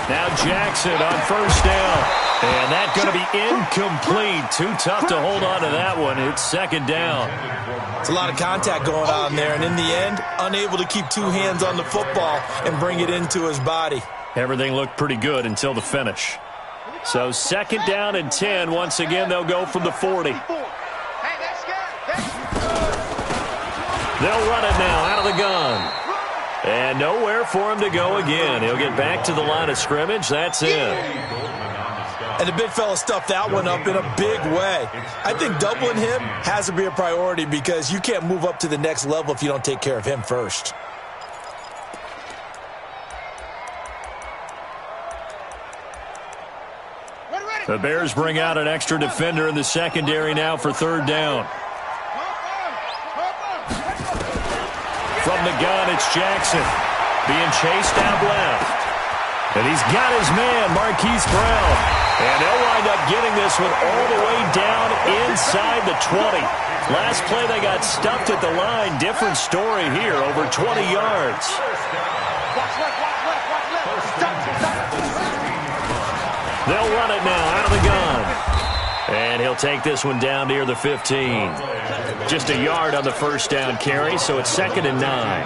Now Jackson on first down. And that's going to be incomplete. Too tough to hold on to that one. It's second down. It's a lot of contact going on there. And in the end, unable to keep two hands on the football and bring it into his body. Everything looked pretty good until the finish. So second down and 10. Once again, they'll go from the 40. They'll run it now out of the gun. And nowhere for him to go again. He'll get back to the line of scrimmage. That's it. And the big fella stuffed that one up in a big way. I think doubling him has to be a priority because you can't move up to the next level if you don't take care of him first. The Bears bring out an extra defender in the secondary now for third down. From the gun, it's Jackson. Being chased out left. And he's got his man, Marquise Brown. And they'll wind up getting this one all the way down inside the 20. Last play they got stuffed at the line. Different story here, over 20 yards. They'll run it now out of the gun. And he'll take this one down near the 15. Just a yard on the first down carry, so it's 2nd and 9.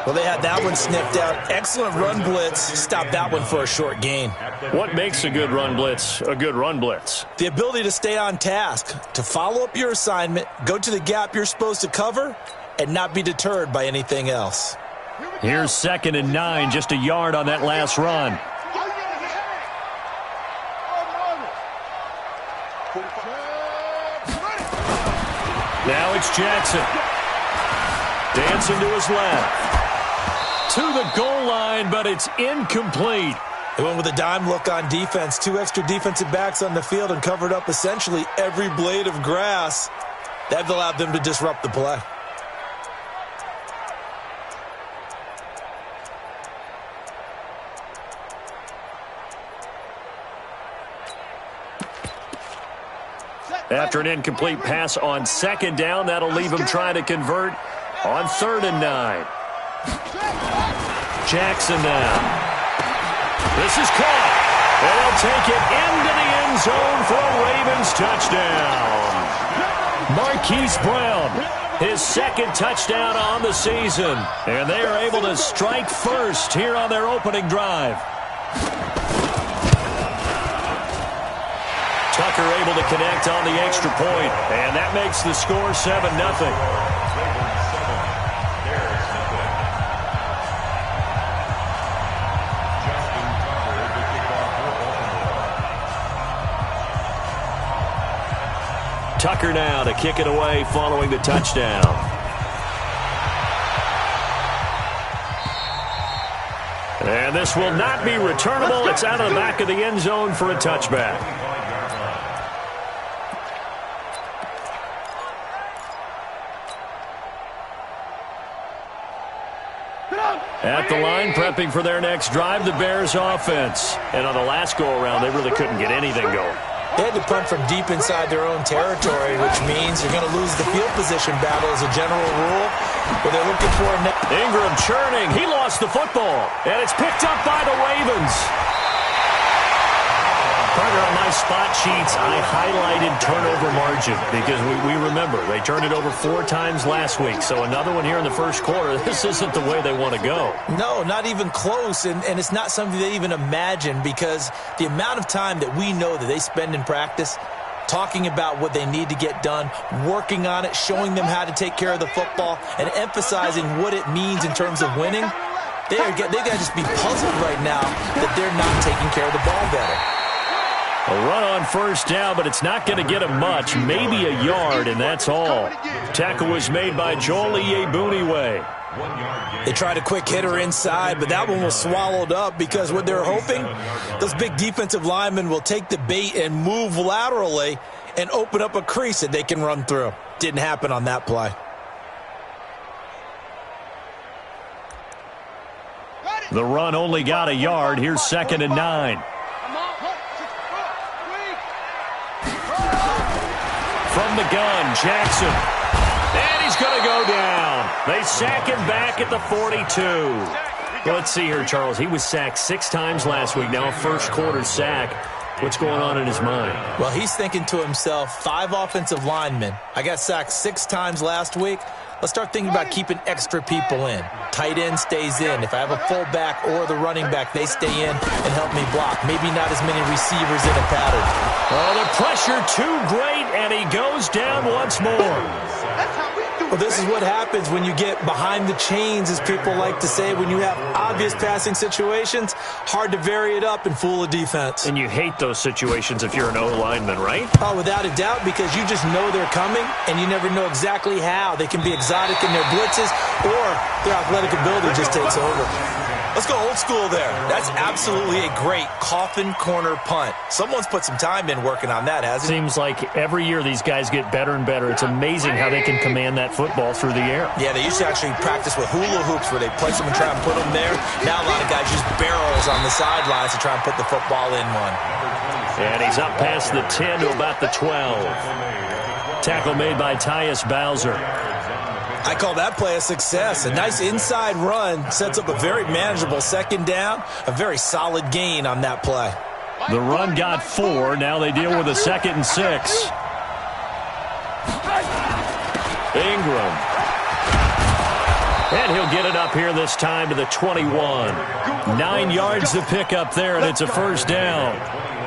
Well, they had that one sniffed out. Excellent run blitz. Stopped that one for a short gain. What makes a good run blitz a good run blitz? The ability to stay on task, to follow up your assignment, go to the gap you're supposed to cover, and not be deterred by anything else. Here's 2nd and 9, just a yard on that last run. Now it's Jackson. Dancing to his left. To the goal line, but it's incomplete. They went with a dime look on defense. 2 extra defensive backs on the field and covered up essentially every blade of grass. That allowed them to disrupt the play. After an incomplete pass on 2nd down, that'll leave him trying to convert on 3rd and 9. Jackson now. This is caught. And they'll take it into the end zone for a Ravens touchdown. Marquise Brown, his 2nd touchdown on the season. And they are able to strike first here on their opening drive. Tucker able to connect on the extra point, and that makes the score 7-0. Tucker now to kick it away following the touchdown. And this will not be returnable. It's out of the back of the end zone for a touchback. At the line, prepping for their next drive, the Bears offense. And on the last go-around, they really couldn't get anything going. They had to punt from deep inside their own territory, which means you're going to lose the field position battle as a general rule. But they're looking for a Ingram churning. He lost the football. And it's picked up by the Ravens. Partner, on my spot sheets, I highlighted turnover margin because we remember they turned it over 4 times last week. So another one here in the first quarter. This isn't the way they want to go. No, not even close. And it's not something they even imagine because the amount of time that we know that they spend in practice talking about what they need to get done, working on it, showing them how to take care of the football, and emphasizing what it means in terms of winning, they've got to just be puzzled right now that they're not taking care of the ball better. A run on first down, but it's not going to get him much. Maybe a yard, and that's all. Tackle was made by Joel Iyiegbuniwe. They tried a quick hitter inside, but that one was swallowed up because what they're hoping, those big defensive linemen will take the bait and move laterally and open up a crease that they can run through. Didn't happen on that play. The run only got a yard. Here's 2nd and 9. From the gun, Jackson. And he's going to go down. They sack him back at the 42. Well, let's see here, Charles. He was sacked 6 times last week. Now a first-quarter sack. What's going on in his mind? Well, he's thinking to himself, 5 offensive linemen. I got sacked 6 times last week. Let's start thinking about keeping extra people in. Tight end stays in. If I have a fullback or the running back, they stay in and help me block. Maybe not as many receivers in a pattern. Oh, the pressure too great, and he goes down once more. Well, this is what happens when you get behind the chains, as people like to say. When you have obvious passing situations, hard to vary it up and fool a defense. And you hate those situations if you're an O-lineman, right? Oh, without a doubt, because you just know they're coming, and you never know exactly how. They can be exotic in their blitzes, or their athletic ability just takes over. Let's go old school there. That's absolutely a great coffin corner punt. Someone's put some time in working on that, hasn't he? Seems like every year these guys get better and better. It's amazing how they can command that football through the air. Yeah, they used to actually practice with hula hoops where they place them and try and put them there. Now a lot of guys use barrels on the sidelines to try and put the football in one. And he's up past the 10 to about the 12. Tackle made by Tyus Bowser. I call that play a success. A nice inside run sets up a very manageable second down. A very solid gain on that play. The run got 4. Now they deal with a 2nd and 6. Ingram. And he'll get it up here this time to the 21. 9 yards to pick up there, and it's a first down.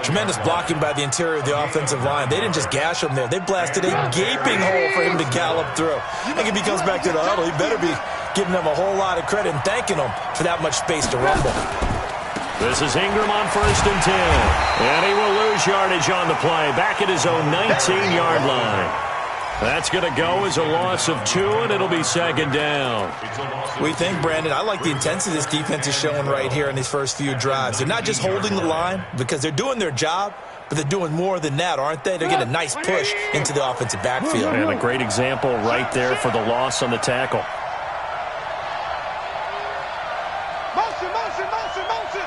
Tremendous blocking by the interior of the offensive line. They didn't just gash him there. They blasted a gaping hole for him to gallop through. I think if he comes back to the huddle, he better be giving them a whole lot of credit and thanking them for that much space to rumble. This is Ingram on 1st and 10. And he will lose yardage on the play. Back at his own 19-yard line. That's going to go as a loss of 2, and it'll be 2nd down. We think, Brandon, I like the intensity this defense is showing right here in these first few drives. They're not just holding the line because they're doing their job, but they're doing more than that, aren't they? They're getting a nice push into the offensive backfield. And a great example right there for the loss on the tackle. Motion, motion, motion, motion.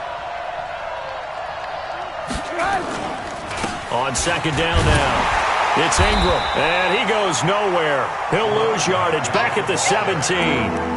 On 2nd down now. It's Ingram, and he goes nowhere. He'll lose yardage back at the 17.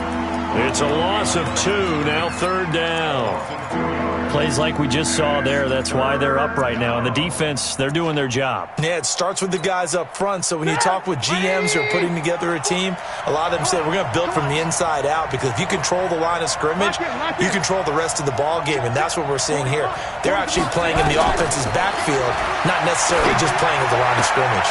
It's a loss of 2, now 3rd down. Plays like we just saw there, that's why they're up right now. And the defense, they're doing their job. Yeah, it starts with the guys up front. So when you talk with GMs who are putting together a team, a lot of them say we're going to build from the inside out, because if you control the line of scrimmage, you control the rest of the ball game, and that's what we're seeing here. They're actually playing in the offense's backfield, not necessarily just playing at the line of scrimmage.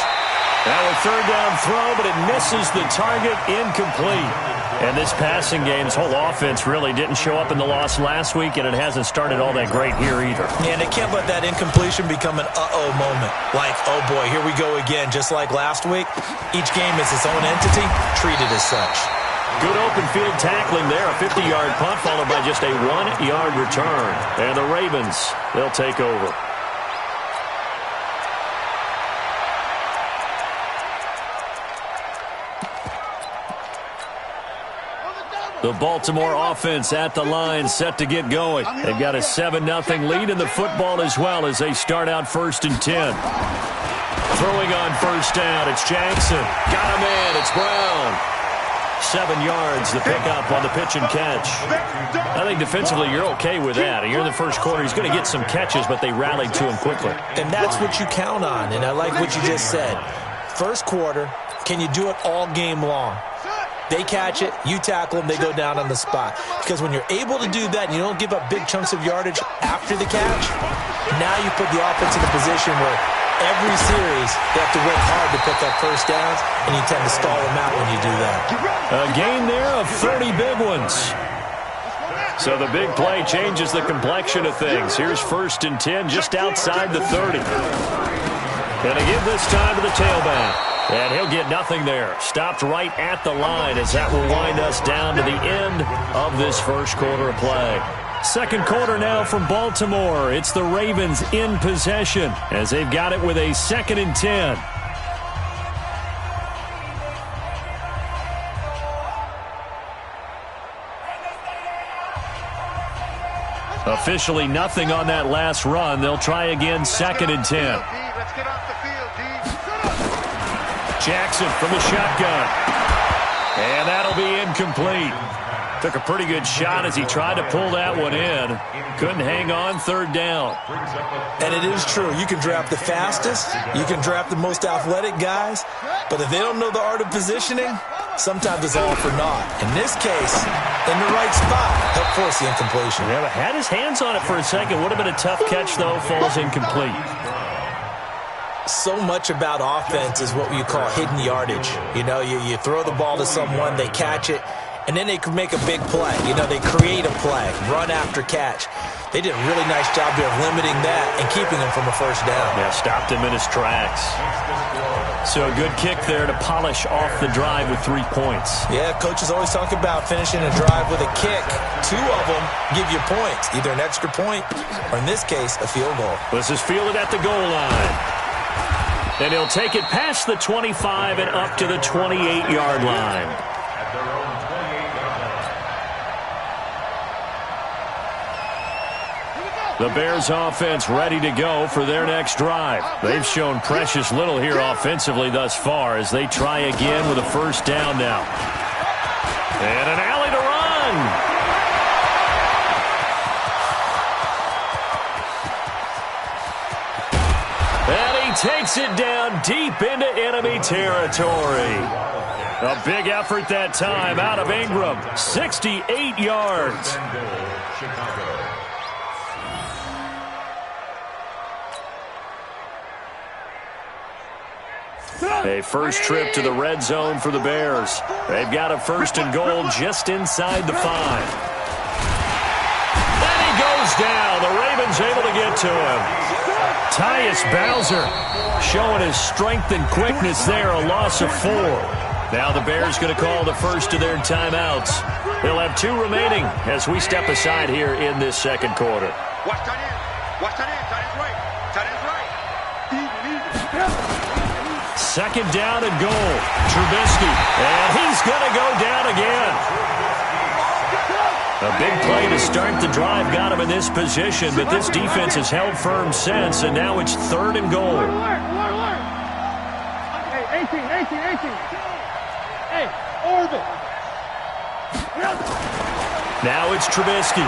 Now a 3rd down throw, but it misses the target, incomplete. And this passing game's whole offense really didn't show up in the loss last week, and it hasn't started all that great here either. Yeah, and they can't let that incompletion become an uh-oh moment. Like, oh boy, here we go again. Just like last week, each game is its own entity, treated as such. Good open field tackling there. A 50-yard punt followed by just a 1-yard return. And the Ravens, they'll take over. The Baltimore offense at the line, set to get going. They've got a 7-0 lead in the football as well as they start out 1st and 10. Throwing on 1st down, it's Jackson. Got him in, it's Brown. 7 yards to pick up on the pitch and catch. I think defensively you're okay with that. Here in the first quarter, he's going to get some catches, but they rallied to him quickly. And that's what you count on, and I like what you just said. First quarter, can you do it all game long? They catch it, you tackle them, they go down on the spot. Because when you're able to do that and you don't give up big chunks of yardage after the catch, now you put the offense in a position where every series they have to work hard to pick up 1st downs, and you tend to stall them out when you do that. A gain there of 30 big ones. So the big play changes the complexion of things. Here's 1st and 10 just outside the 30. Gonna give this time to the tailback. And he'll get nothing there. Stopped right at the line as that will wind us down to the end of this first quarter of play. Second quarter now from Baltimore. It's the Ravens in possession as they've got it with a 2nd and 10. Officially nothing on that last run. They'll try again 2nd and 10. Let's get off the field, D. Jackson from the shotgun. And that'll be incomplete. Took a pretty good shot as he tried to pull that one in. Couldn't hang on, third down. And it is true. You can draft the fastest. You can draft the most athletic guys. But if they don't know the art of positioning, sometimes it's all for naught. In this case, in the right spot, helped force the incompletion. Yeah, but had his hands on it for a second. Would have been a tough catch, though. Falls incomplete. So much about offense is what you call hidden yardage. You know, you throw the ball to someone, they catch it, and then they can make a big play. You know, they create a play, run after catch. They did a really nice job there of limiting that and keeping him from a first down. Yeah, stopped him in his tracks. So a good kick there to polish off the drive with 3 points. Yeah, coaches always talk about finishing a drive with a kick. 2 of them give you points, either an extra point or, in this case, a field goal. This is fielded at the goal line. And he'll take it past the 25 and up to the 28-yard line. The Bears offense ready to go for their next drive. They've shown precious little here offensively thus far as they try again with a first down now. And an alley to run. Takes it down deep into enemy territory. A big effort that time out of Ingram. 68 yards. A first trip to the red zone for the Bears. They've got a first and goal just inside the 5. Then he goes down. The Ravens able to get to him. Tyus Bowser showing his strength and quickness there, a loss of 4. Now the Bears going to call the first of their timeouts. They'll have 2 remaining as we step aside here in this second quarter. Watch tight end. Watch tight end. Tight end's right. Tight end's right. Second down and goal. Trubisky. And he's going to go down again. A big play to start the drive got him in this position, but this defense has held firm since, and now it's third and goal. Hey, 18. Hey, orbit. Now it's Trubisky.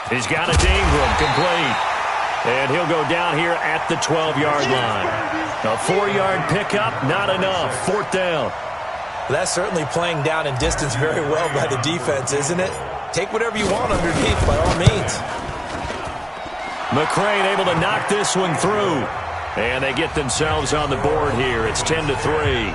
He's got it to Ingram, complete. And he'll go down here at the 12-yard line. A 4-yard pickup, not enough. Fourth down. That's certainly playing down in distance very well by the defense, isn't it? Take whatever you want underneath, by all means. McCrane able to knock this one through. And they get themselves on the board here. It's 10-3.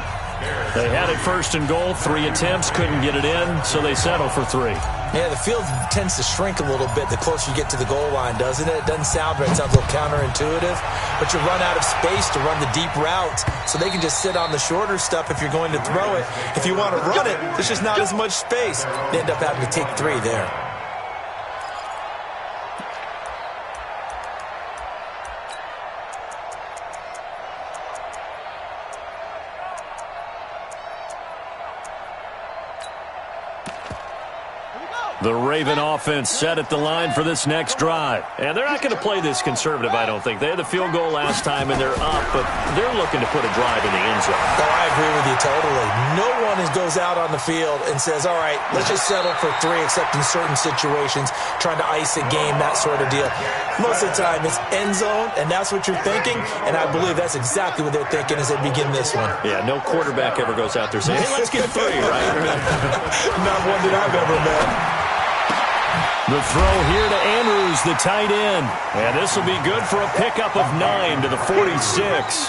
They had it first and goal. 3 attempts, couldn't get it in, so they settle for 3. Yeah, the field tends to shrink a little bit the closer you get to the goal line, doesn't it? It doesn't sound right. It sounds a little counterintuitive. But you run out of space to run the deep routes, so they can just sit on the shorter stuff if you're going to throw it. If you want to run it, there's just not as much space. They end up having to take 3 there. The Raven offense set at the line for this next drive. And they're not going to play this conservative, I don't think. They had the field goal last time, and they're up, but they're looking to put a drive in the end zone. Oh, I agree with you totally. No one goes out on the field and says, all right, let's just settle for 3, except in certain situations, trying to ice a game, that sort of deal. Most of the time, it's end zone, and that's what you're thinking, and I believe that's exactly what they're thinking as they begin this one. Yeah, no quarterback ever goes out there saying, hey, let's get 3, right? Not one that I've ever met. The throw here to Andrews, the tight end. And this will be good for a pickup of 9 to the 46.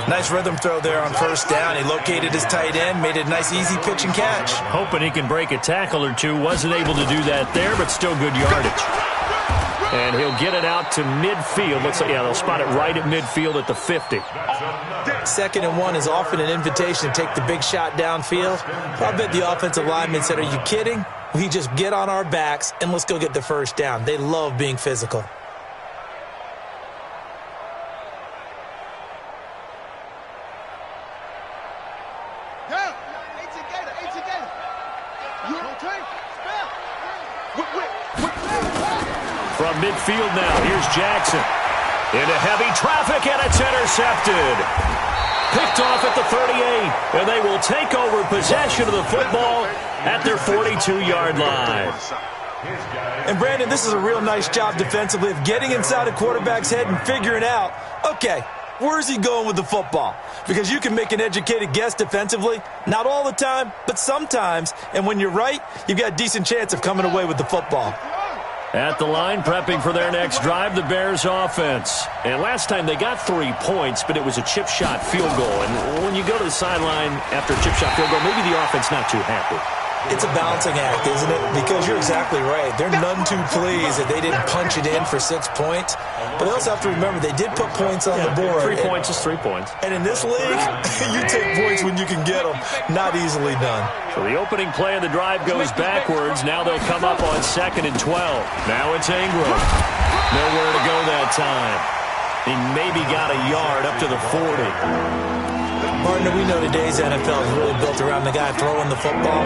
Nice rhythm throw there on first down. He located his tight end, made it a nice, easy pitch and catch. Hoping he can break a tackle or 2. Wasn't able to do that there, but still good yardage. And he'll get it out to midfield. Looks like, yeah, they'll spot it right at midfield at the 50. 2nd and 1 is often an invitation to take the big shot downfield. I bet the offensive lineman said, are you kidding? We just get on our backs and let's go get the first down. They love being physical. From midfield now, here's Jackson. Into heavy traffic, and it's intercepted. picked off at the 38, and they will take over possession of the football at their 42-yard line. And, Brandon, this is a real nice job defensively of getting inside a quarterback's head and figuring out, okay, where's he going with the football? Because you can make an educated guess defensively. Not all the time, but sometimes. And when you're right, you've got a decent chance of coming away with the football. At the line, prepping for their next drive, the Bears offense. And last time they got 3 points, but it was a chip shot field goal. And when you go to the sideline after a chip shot field goal, maybe the offense not too happy. It's a balancing act, isn't it? Because you're exactly right. They're none too pleased that they didn't punch it in for 6 points. But they also have to remember they did put points on the board. 3 points is 3 points. And in this league, you take points when you can get them. Not easily done. So the opening play of the drive goes backwards. Now they'll come up on 2nd and 12. Now it's Ingram. Nowhere to go that time. He maybe got a yard up to the 40. Partner, we know today's NFL is really built around the guy throwing the football.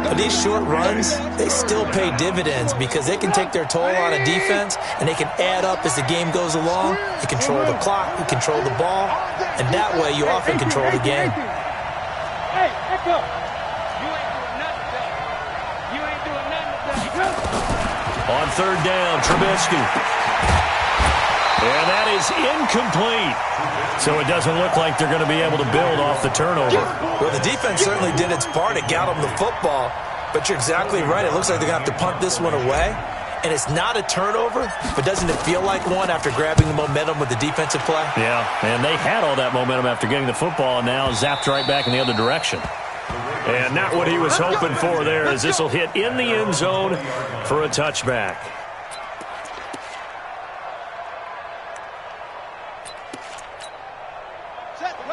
But these short runs, they still pay dividends because they can take their toll on a defense and they can add up as the game goes along. You control the clock, you control the ball, and that way you often control the game. Hey, Echo! You ain't doing nothing today. You ain't doing nothing today. On 3rd down, Trubisky. And that is incomplete. So it doesn't look like they're going to be able to build off the turnover. Well, the defense certainly did its part. It got them the football. But you're exactly right. It looks like they're going to have to punt this one away. And it's not a turnover, but doesn't it feel like one after grabbing the momentum with the defensive play? Yeah, and they had all that momentum after getting the football and now zapped right back in the other direction. And not what he was hoping for there, as this will hit in the end zone for a touchback.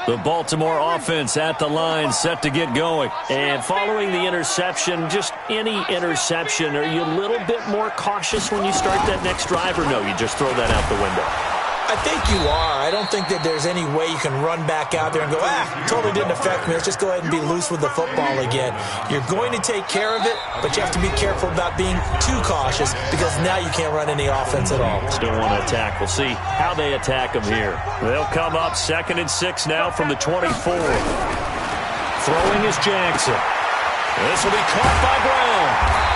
The Baltimore offense at the line, set to get going. And following the interception, just any interception, are you a little bit more cautious when you start that next drive, or no, you just throw that out the window? I think you are. I don't think that there's any way you can run back out there and go, totally didn't affect me. Let's just go ahead and be loose with the football again. You're going to take care of it, but you have to be careful about being too cautious because now you can't run any offense at all. Still want to attack. We'll see how they attack them here. They'll come up 2nd and 6 now from the 24. Throwing is Jackson. This will be caught by Brown.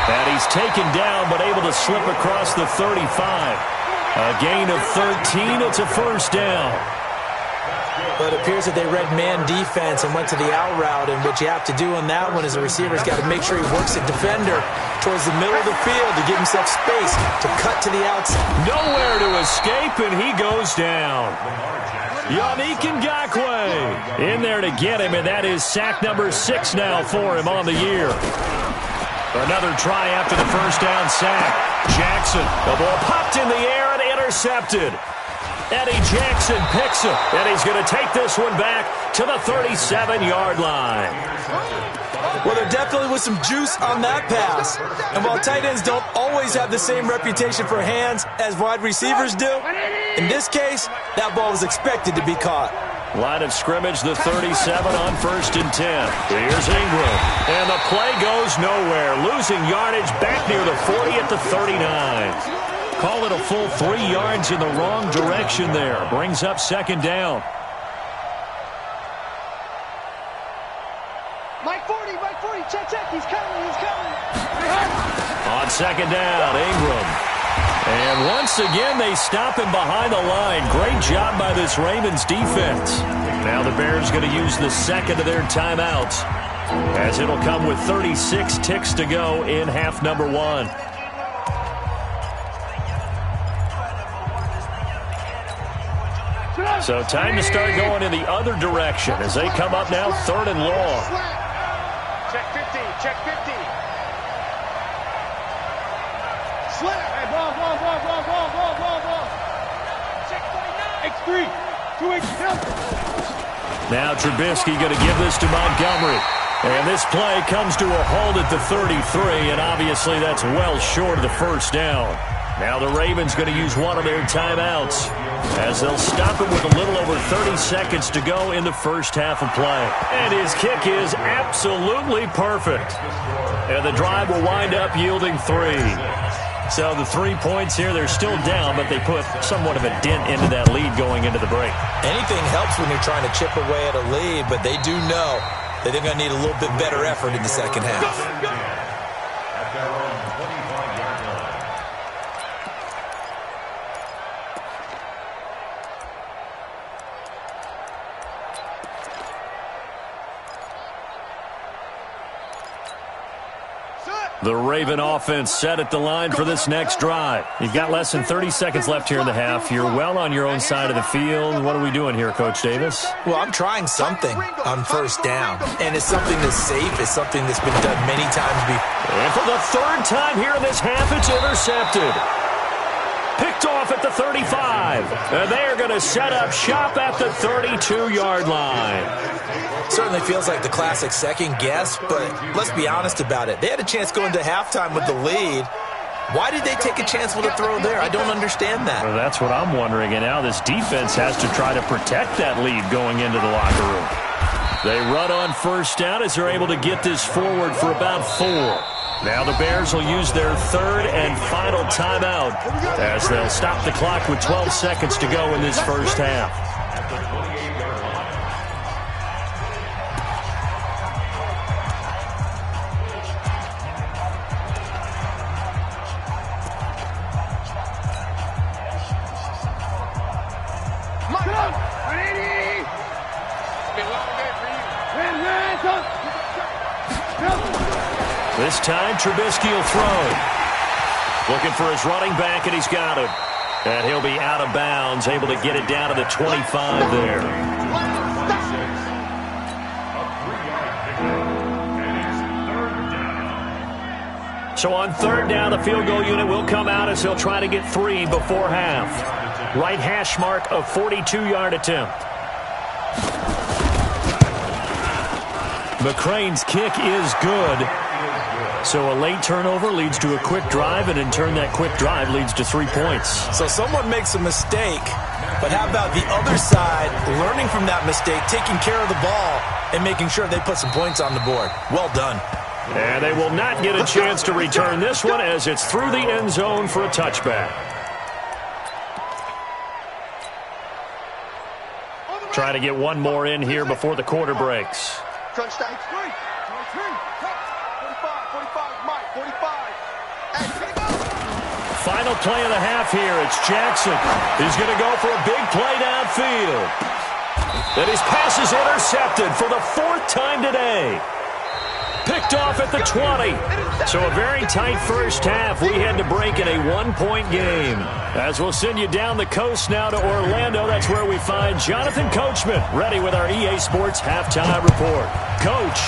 And he's taken down but able to slip across the 35. A gain of 13. It's a 1st down. But it appears that they read man defense and went to the out route, and what you have to do on that one is the receiver's got to make sure he works the defender towards the middle of the field to give himself space to cut to the outside. Nowhere to escape, and he goes down. Yannick Ngakoue in there to get him, and that is sack number 6 now for him on the year. Another try after the 1st down sack. Jackson, the ball popped in the air and intercepted. Eddie Jackson picks it, and he's going to take this one back to the 37-yard line. Well, there definitely was some juice on that pass. And while tight ends don't always have the same reputation for hands as wide receivers do, in this case, that ball was expected to be caught. Line of scrimmage, the 37 on 1st and 10. Here's Ingram. And the play goes nowhere. Losing yardage back near the 40 at the 39. Call it a full 3 yards in the wrong direction there. Brings up 2nd down. Mike 40, check, he's coming. On 2nd down, Ingram. And once again, they stop him behind the line. Great job by this Ravens defense. Now the Bears going to use the 2nd of their timeouts, as it'll come with 36 ticks to go in half number 1. So time to start going in the other direction as they come up now 3rd and long. Check 50, check 50. Slip. Hey, ball. Check 49. X3. 2X. Now Trubisky going to give this to Montgomery. And this play comes to a halt at the 33, and obviously that's well short of the 1st down. Now the Ravens going to use one of their timeouts, as they'll stop him with a little over 30 seconds to go in the 1st half of play. And his kick is absolutely perfect. And the drive will wind up yielding 3. So the 3 points here, they're still down, but they put somewhat of a dent into that lead going into the break. Anything helps when you're trying to chip away at a lead, but they do know that they're going to need a little bit better effort in the second half. The Raven offense set at the line for this next drive. You've got less than 30 seconds left here in the half. You're well on your own side of the field. What are we doing here, Coach Davis? Well, I'm trying something on first down, and it's something that's safe. It's something that's been done many times before. And for the third time here in this half, it's intercepted. Picked off at the 35. And they are going to set up shop at the 32-yard line. Certainly feels like the classic second guess, but let's be honest about it. They had a chance going to halftime with the lead. Why did they take a chance with a throw there? I don't understand that. Well, that's what I'm wondering. And now this defense has to try to protect that lead going into the locker room. They run on first down as they're able to get this forward for about 4. Now the Bears will use their third and final timeout as they'll stop the clock with 12 seconds to go in this first half. This time, Trubisky will throw. Looking for his running back, and he's got him. And he'll be out of bounds, able to get it down to the 25 there. So on third down, the field goal unit will come out as he'll try to get 3 before half. Right hash mark of 42-yard attempt. McCrane's kick is good. So a late turnover leads to a quick drive, and in turn that quick drive leads to 3 points. So someone makes a mistake, but how about the other side learning from that mistake, taking care of the ball, and making sure they put some points on the board? Well done. And they will not get a chance to return this one as it's through the end zone for a touchback. Try to get one more in here before the quarter breaks. Crunch time. 45, Mike, 45. Hey, here we go. Final play of the half here. It's Jackson. He's going to go for a big play downfield. And his pass is intercepted for the 4th time today. Picked off at the 20. So a very tight first half. We had to break in a 1-point game. As we'll send you down the coast now to Orlando, that's where we find Jonathan Coachman ready with our EA Sports Halftime Report. Coach.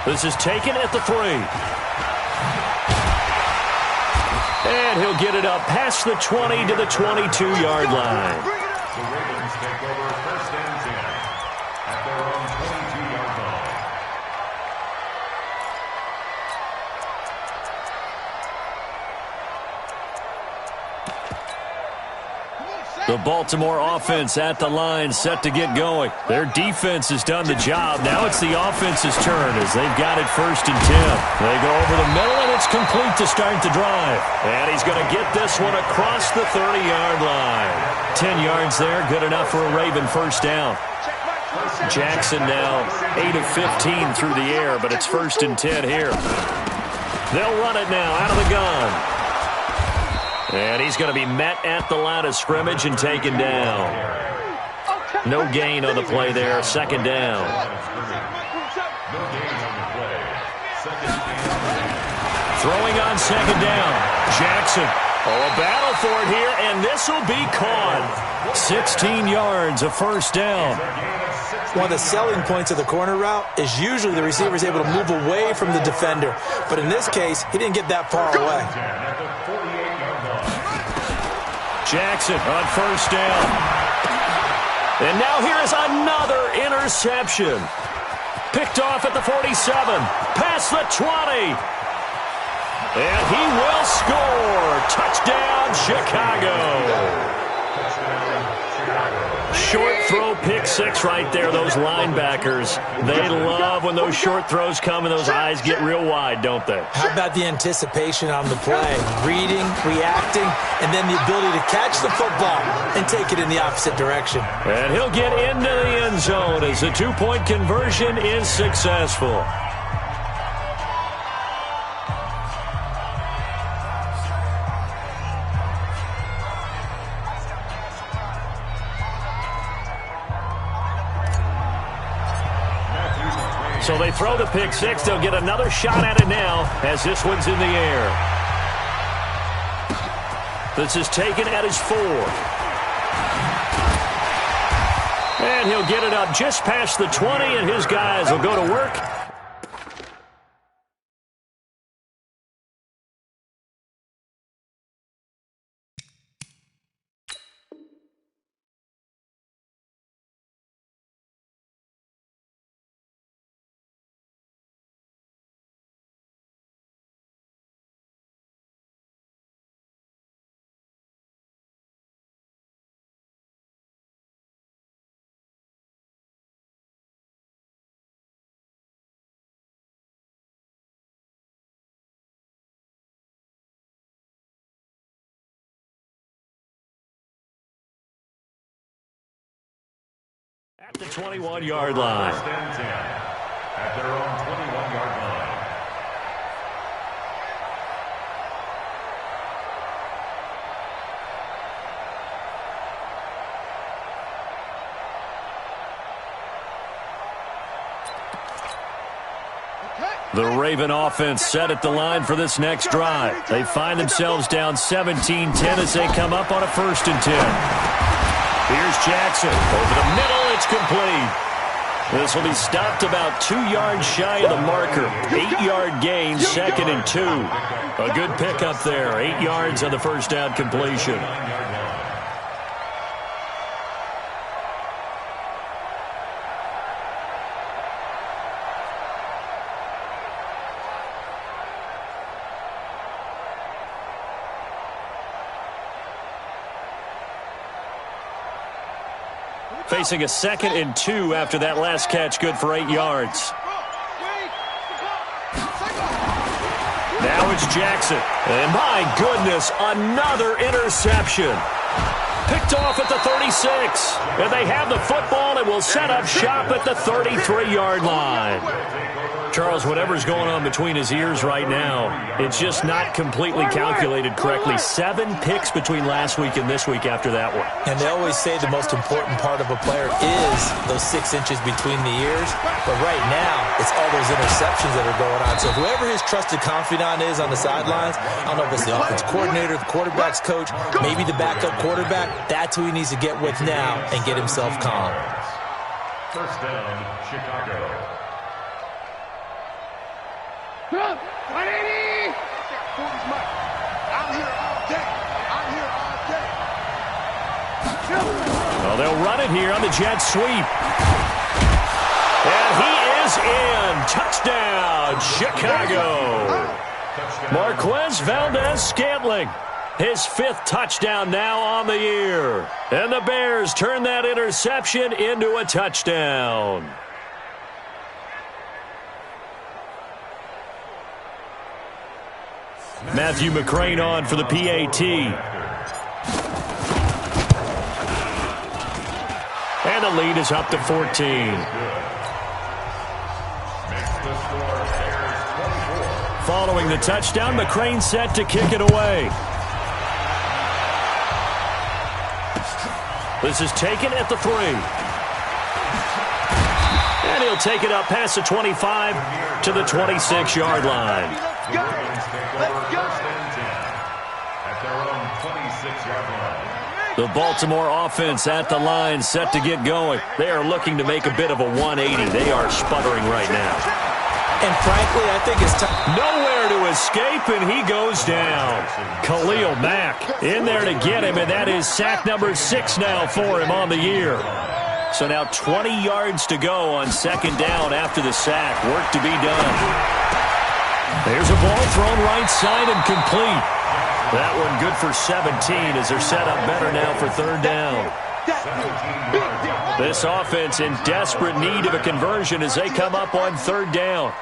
This is taken at the 3. And he'll get it up past the 20 to the 22-yard line. The Ravens take over first and 10 at their own 22-yard line. The Baltimore offense at the line, set to get going. Their defense has done the job. Now it's the offense's turn as they've got it 1st and 10. They go over the middle, and it's complete to start the drive. And he's going to get this one across the 30-yard line. 10 yards there, good enough for a Raven first down. Jackson now 8 of 15 through the air, but it's 1st and 10 here. They'll run it now out of the gun. And he's going to be met at the line of scrimmage and taken down. No gain on the play there, 2nd down. Throwing on 2nd down. Jackson. Oh, a battle for it here, and this will be caught. 16 yards, a first down. One of the selling points of the corner route is usually the receiver is able to move away from the defender. But in this case, he didn't get that far away. Jackson on first down. And now here is another interception. Picked off at the 47. Past the 20. And he will score. Touchdown, Chicago. Short throw, pick six right there, those linebackers. They love when those short throws come and those eyes get real wide, don't they? How about the anticipation on the play? Reading, reacting, and then the ability to catch the football and take it in the opposite direction. And he'll get into the end zone as the two-point conversion is successful. So they throw the pick six. They'll get another shot at it now as this one's in the air. This is taken at his 4. And he'll get it up just past the 20, and his guys will go to work. At the 21-yard line. First and 10 at their own 21-yard line. The Raven offense set at the line for this next drive. They find themselves down 17-10 as they come up on a 1st and 10. Here's Jackson. Over the middle, it's complete. This will be stopped about 2 yards shy of the marker. 8-yard gain, 2nd and 2. A good pickup there. 8 yards on the first down completion. Facing a 2nd and 2 after that last catch, good for 8 yards. Now it's Jackson. And my goodness, another interception. Picked off at the 36. And they have the football and will set up shop at the 33-yard line. Charles, whatever's going on between his ears right now, it's just not completely calculated correctly. 7 picks between last week and this week after that one. And they always say the most important part of a player is those 6 inches between the ears. But right now, it's all those interceptions that are going on. So whoever his trusted confidant is on the sidelines, I don't know if it's the offense coordinator, the quarterback's coach, maybe the backup quarterback, that's who he needs to get with now and get himself calm. First down, Chicago. 180! I'm here all day. I'm here all day. Well, they'll run it here on the jet sweep. And he is in. Touchdown, Chicago. Marquez Valdez-Scantling. His 5th touchdown now on the year. And the Bears turn that interception into a touchdown. Matthew McCrane on for the PAT. And the lead is up to 14. Following the touchdown, McCrane set to kick it away. This is taken at the 3. And he'll take it up past the 25 to the 26-yard line. The Baltimore offense at the line, set to get going. They are looking to make a bit of a 180. They are sputtering right now. And frankly, I think it's time. Nowhere to escape, and he goes down. Khalil Mack in there to get him, and that is sack number 6 now for him on the year. So now 20 yards to go on 2nd down after the sack. Work to be done. There's a ball thrown right side and complete. That one good for 17 as they're set up better now for third down. This offense in desperate need of a conversion as they come up on third down.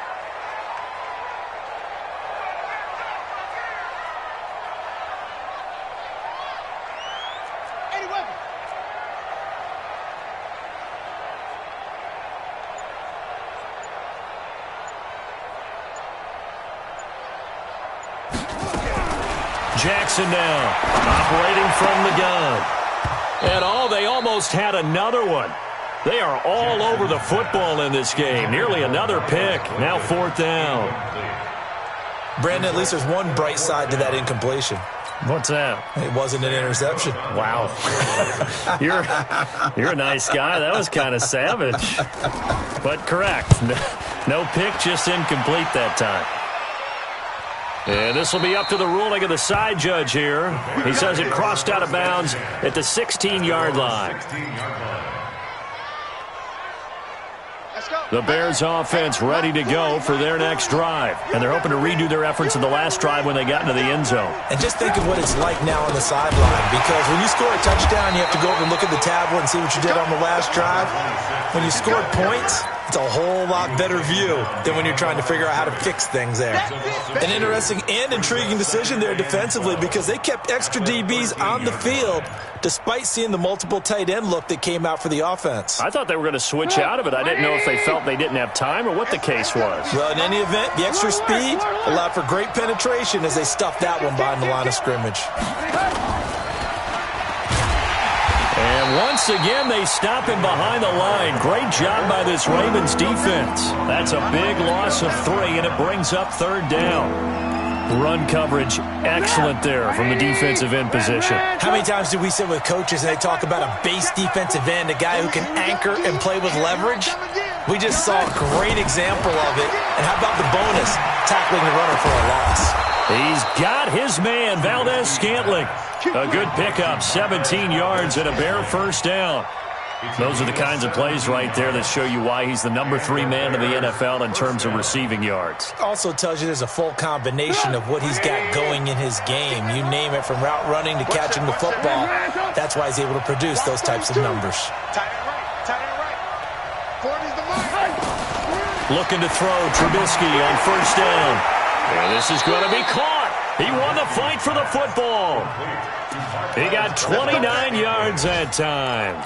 Jackson now, operating from the gun. And they almost had another one. They are all over the football in this game. Nearly another pick. Now fourth down. Brandon, at least there's one bright side to that incompletion. What's that? It wasn't an interception. Wow. You're a nice guy. That was kind of savage. But correct. No pick, just incomplete that time. And this will be up to the ruling of the side judge here. He says it crossed out of bounds at the 16-yard line. The Bears offense ready to go for their next drive. And they're hoping to redo their efforts in the last drive when they got into the end zone. And just think of what it's like now on the sideline. Because when you score a touchdown, you have to go over and look at the tablet and see what you did on the last drive. When you scored points, it's a whole lot better view than when you're trying to figure out how to fix things there. An interesting and intriguing decision there defensively because they kept extra DBs on the field despite seeing the multiple tight end look that came out for the offense. I thought they were going to switch out of it. I didn't know if they felt they didn't have time or what the case was. Well, in any event, the extra speed allowed for great penetration as they stuffed that one behind the line of scrimmage. And once again, they stop him behind the line. Great job by this Ravens defense. That's a big loss of 3, and it brings up third down. Run coverage, excellent there from the defensive end position. How many times do we sit with coaches and they talk about a base defensive end, a guy who can anchor and play with leverage? We just saw a great example of it. And how about the bonus, tackling the runner for a loss? He's got his man, Valdez-Scantling. A good pickup, 17 yards and a Bear first down. Those are the kinds of plays right there that show you why he's the number 3 man in the NFL in terms of receiving yards. Also tells you there's a full combination of what he's got going in his game. You name it, from route running to catching the football. That's why he's able to produce those types of numbers. Looking to throw, Trubisky on first down. And this is going to be caught. He won the fight for the football. He got 29 yards that time.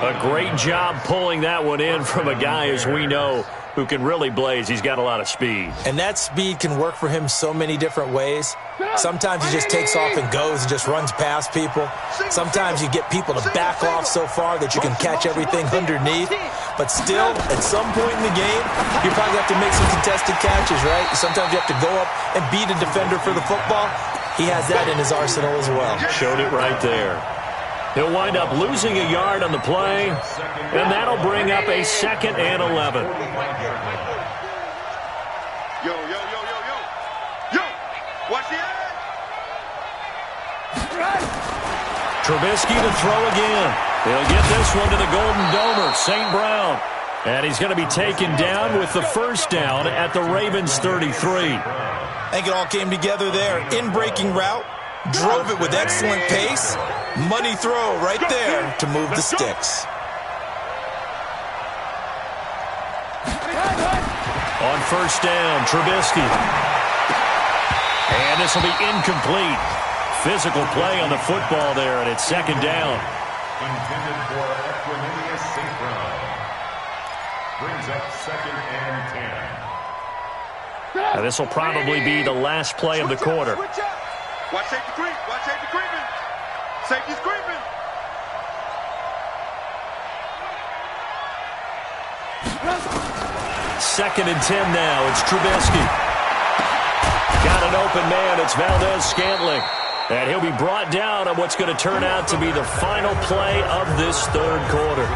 A great job pulling that one in from a guy, as we know, who can really blaze. He's got a lot of speed. And that speed can work for him so many different ways. Sometimes he just takes off and goes and just runs past people. Sometimes you get people to back off so far that you can catch everything underneath. But still, at some point in the game, you probably have to make some contested catches, right? Sometimes you have to go up and beat a defender for the football. He has that in his arsenal as well. Showed it right there. He'll wind up losing a yard on the play, and that'll bring up a 2nd and 11. Yo. Watch the end. Trubisky to throw again. He'll get this one to the Golden Domer, St. Brown. And he's going to be taken down with the first down at the Ravens 33. I think it all came together there. In-breaking route, drove it with excellent pace. Money throw right there to move the sticks. On first down, Trubisky. And this will be incomplete. Physical play on the football there, and it's 2nd down. Intended for Equanimeous St. Brown. Brings up 2nd and 10. Now, this will probably be the last play of the quarter. Watch safety creep. Watch safety creeping. Safety's creeping. Second and 10 now. It's Trubisky. Got an open man. It's Valdez-Scantling. And he'll be brought down on what's going to turn out to be the final play of this third quarter.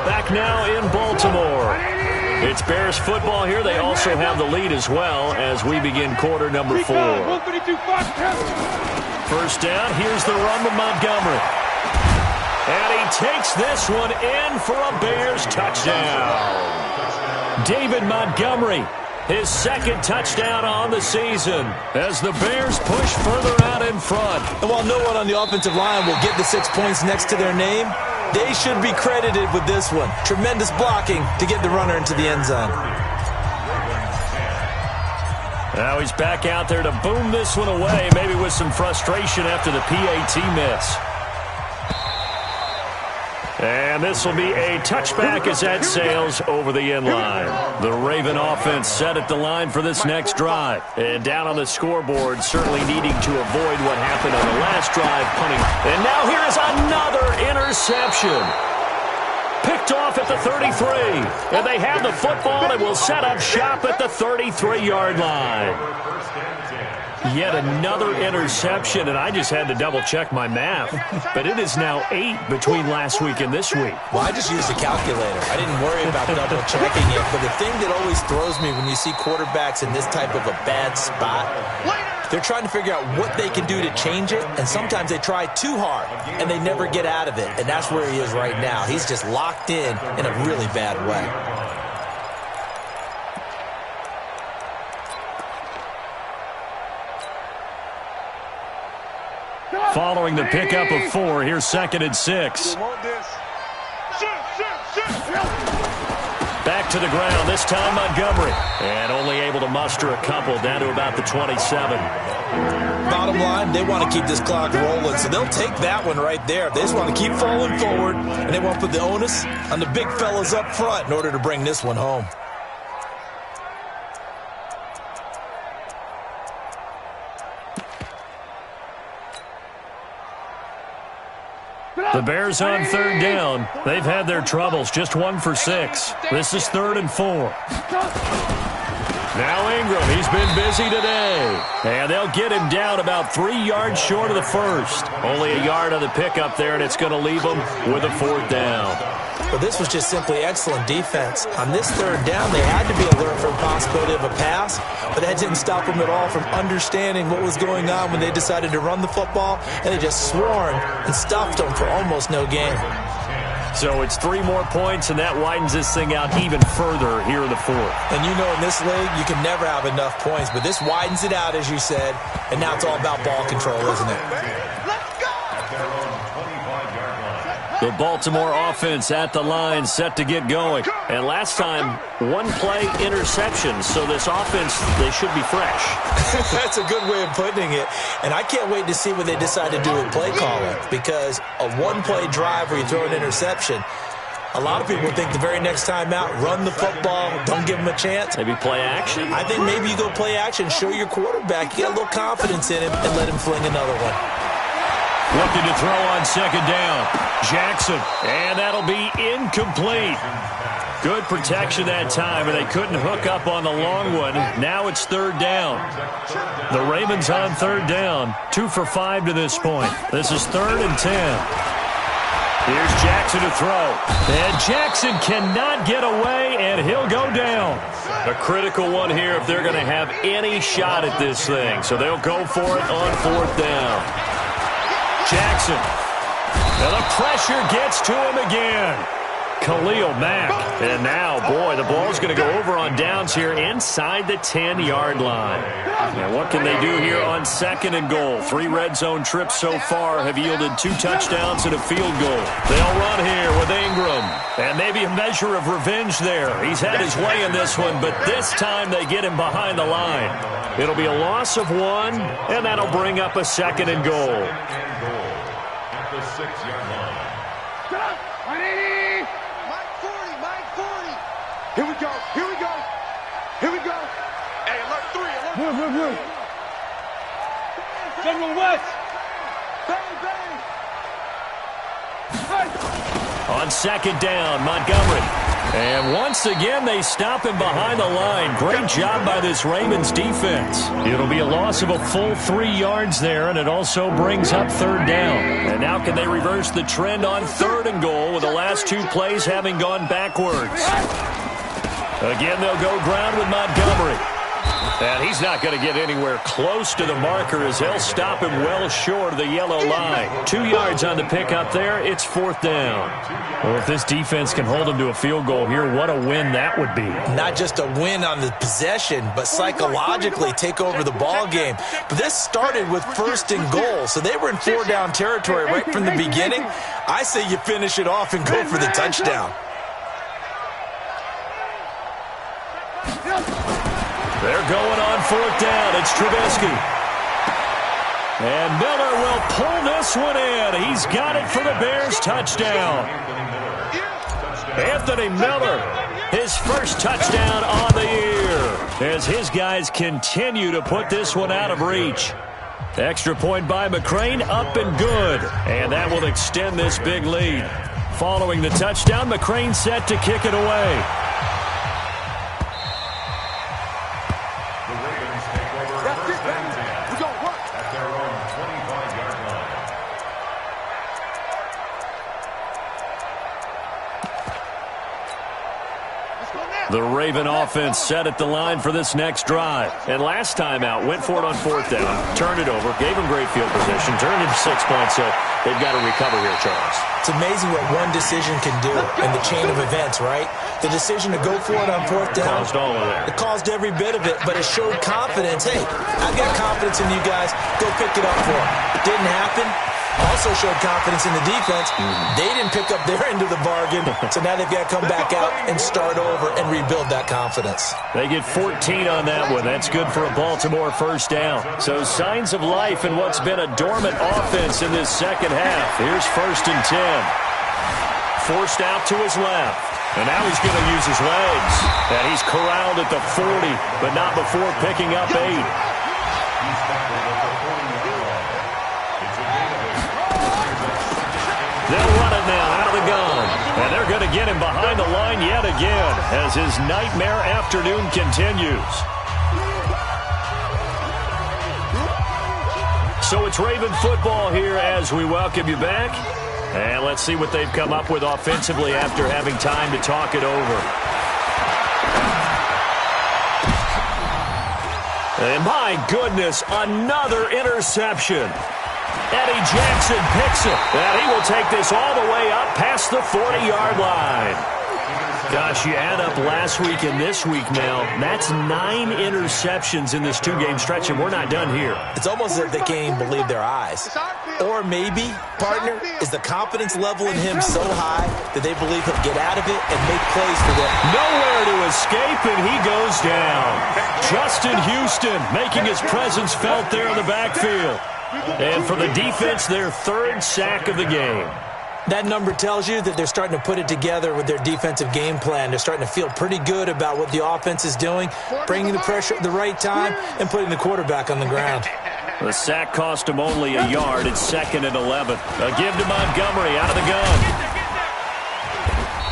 Back now in Baltimore. It's Bears football here. They also have the lead as well as we begin quarter number 4. First down. Here's the run with Montgomery. And he takes this one in for a Bears touchdown. David Montgomery his second touchdown on the season as the Bears push further out in front. And while no one on the offensive line will get the 6 points next to their name, they should be credited with this one. Tremendous blocking to get the runner into the end zone. Now he's back out there to boom this one away, maybe with some frustration after the PAT miss. And this will be a touchback as that sails over the end line. The Raven offense set at the line for this next drive. And down on the scoreboard, certainly needing to avoid what happened on the last drive, punting. And now here is another interception. Picked off at the 33. And they have the football and will set up shop at the 33-yard line. Yet another interception, and I just had to double-check my math. But it is now 8 between last week and this week. Well, I just used a calculator. I didn't worry about double-checking it. But the thing that always throws me when you see quarterbacks in this type of a bad spot, they're trying to figure out what they can do to change it, and sometimes they try too hard, and they never get out of it. And that's where he is right now. He's just locked in a really bad way. Following the pickup of 4, here's 2nd and 6. Back to the ground, this time Montgomery. And only able to muster a couple down to about the 27. Bottom line, they want to keep this clock rolling, so they'll take that one right there. They just want to keep falling forward, and they want to put the onus on the big fellas up front in order to bring this one home. The Bears on 3rd down. They've had their troubles, just 1 for 6. This is 3rd and 4. Now Ingram, he's been busy today. And they'll get him down about 3 yards short of the first. Only a yard on the pickup there, and it's going to leave him with a 4th down. Well, this was just simply excellent defense. On this 3rd down, they had to be alert for the possibility of a pass, but that didn't stop them at all from understanding what was going on when they decided to run the football, and they just swarmed and stuffed them for almost no gain. So it's 3 more points, and that widens this thing out even further here in the 4th. And you know in this league, you can never have enough points, but this widens it out, as you said, and now it's all about ball control, isn't it? The Baltimore offense at the line, set to get going. And last time, 1-play interception. So this offense, they should be fresh. That's a good way of putting it. And I can't wait to see what they decide to do with play calling. Because a 1-play drive where you throw an interception, a lot of people think the very next time out, run the football, don't give them a chance. Maybe play action? I think maybe you go play action, show your quarterback, you get a little confidence in him, and let him fling another one. Looking to throw on 2nd down. Jackson, and that'll be incomplete. Good protection that time, and they couldn't hook up on the long one. Now it's 3rd down. The Ravens on 3rd down, 2 for 5 to this point. This is 3rd and 10. Here's Jackson to throw. And Jackson cannot get away, and he'll go down. A critical one here if they're going to have any shot at this thing. So they'll go for it on 4th down. Jackson. And the pressure gets to him again. Khalil Mack. And now, boy, the ball's going to go over on downs here inside the 10-yard line. Now, what can they do here on 2nd and goal? 3 red zone trips so far have yielded 2 touchdowns and a field goal. They'll run here with Ingram. And maybe a measure of revenge there. He's had his way in this one, but this time they get him behind the line. It'll be a loss of 1, and that'll bring up a 2nd and goal. At the 6-yard line. Here we go. Here we go. Here we go. Hey, alert 3. Alert. General West. Bang, bang. On 2nd down, Montgomery. And once again, they stop him behind the line. Great job by this Ravens defense. It'll be a loss of a full 3 yards there, and it also brings up 3rd down. And now can they reverse the trend on 3rd and goal with the last 2 plays having gone backwards? Again, they'll go ground with Montgomery. And he's not going to get anywhere close to the marker as they'll stop him well short of the yellow line. 2 yards on the pickup there. It's 4th down. Well, if this defense can hold him to a field goal here, what a win that would be. Not just a win on the possession, but psychologically take over the ball game. But this started with 1st and goal, so they were in 4-down territory right from the beginning. I say you finish it off and go for the touchdown. They're going on 4th down. It's Trubisky. And Miller will pull this one in. He's got it for the Bears touchdown. Anthony Miller, his first touchdown on the year, as his guys continue to put this one out of reach. Extra point by McCrane, up and good. And that will extend this big lead. Following the touchdown, McCrane set to kick it away. The Raven offense set at the line for this next drive. And last time out, went for it on 4th down, turned it over, gave them great field position, turned it to 6 points, so they've got to recover here, Charles. It's amazing what one decision can do in the chain of events, right? The decision to go for it on 4th down. Caused all of that. It caused every bit of it, but it showed confidence. Hey, I've got confidence in you guys. Go pick it up for them. It didn't happen. Also showed confidence in the defense. They didn't pick up their end of the bargain, so now they've got to come back out and start over and rebuild that confidence. They get 14 on that one. That's good for a Baltimore 1st down. So signs of life in what's been a dormant offense in this second half. Here's 1st and 10. Forced out to his left. And now he's going to use his legs. And he's corralled at the 40, but not before picking up 8. They'll run it now out of the gun. And they're going to get him behind the line yet again as his nightmare afternoon continues. So it's Raven football here as we welcome you back. And let's see what they've come up with offensively after having time to talk it over. And my goodness, another interception. Eddie Jackson picks it, and he will take this all the way up past the 40-yard line. Gosh, you add up last week and this week now, that's 9 interceptions in this 2-game stretch, and we're not done here. It's almost as if they can't even believe their eyes. Or maybe, partner, is the confidence level in him so high that they believe he'll get out of it and make plays for them. Nowhere to escape, and he goes down. Justin Houston making his presence felt there in the backfield. And for the defense, their 3rd sack of the game. That number tells you that they're starting to put it together with their defensive game plan. They're starting to feel pretty good about what the offense is doing, bringing the pressure at the right time, and putting the quarterback on the ground. The sack cost him only a yard. It's 2nd and 11. A give to Montgomery out of the gun.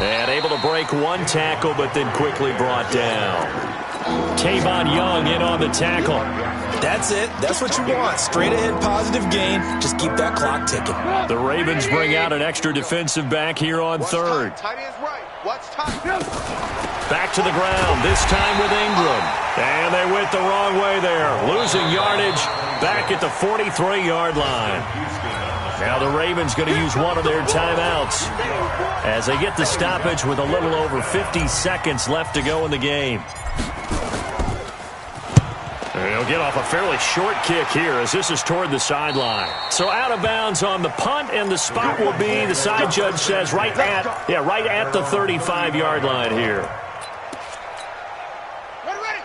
And able to break one tackle, but then quickly brought down. Tavon Young in on the tackle. That's it. That's what you want. Straight ahead positive gain. Just keep that clock ticking. The Ravens bring out an extra defensive back here on 3rd. Back to the ground, this time with Ingram. And they went the wrong way there. Losing yardage back at the 43-yard line. Now the Ravens going to use one of their timeouts as they get the stoppage with a little over 50 seconds left to go in the game. He'll get off a fairly short kick here as this is toward the sideline. So out of bounds on the punt, and the spot will be, the side judge says, right at the 35-yard line here.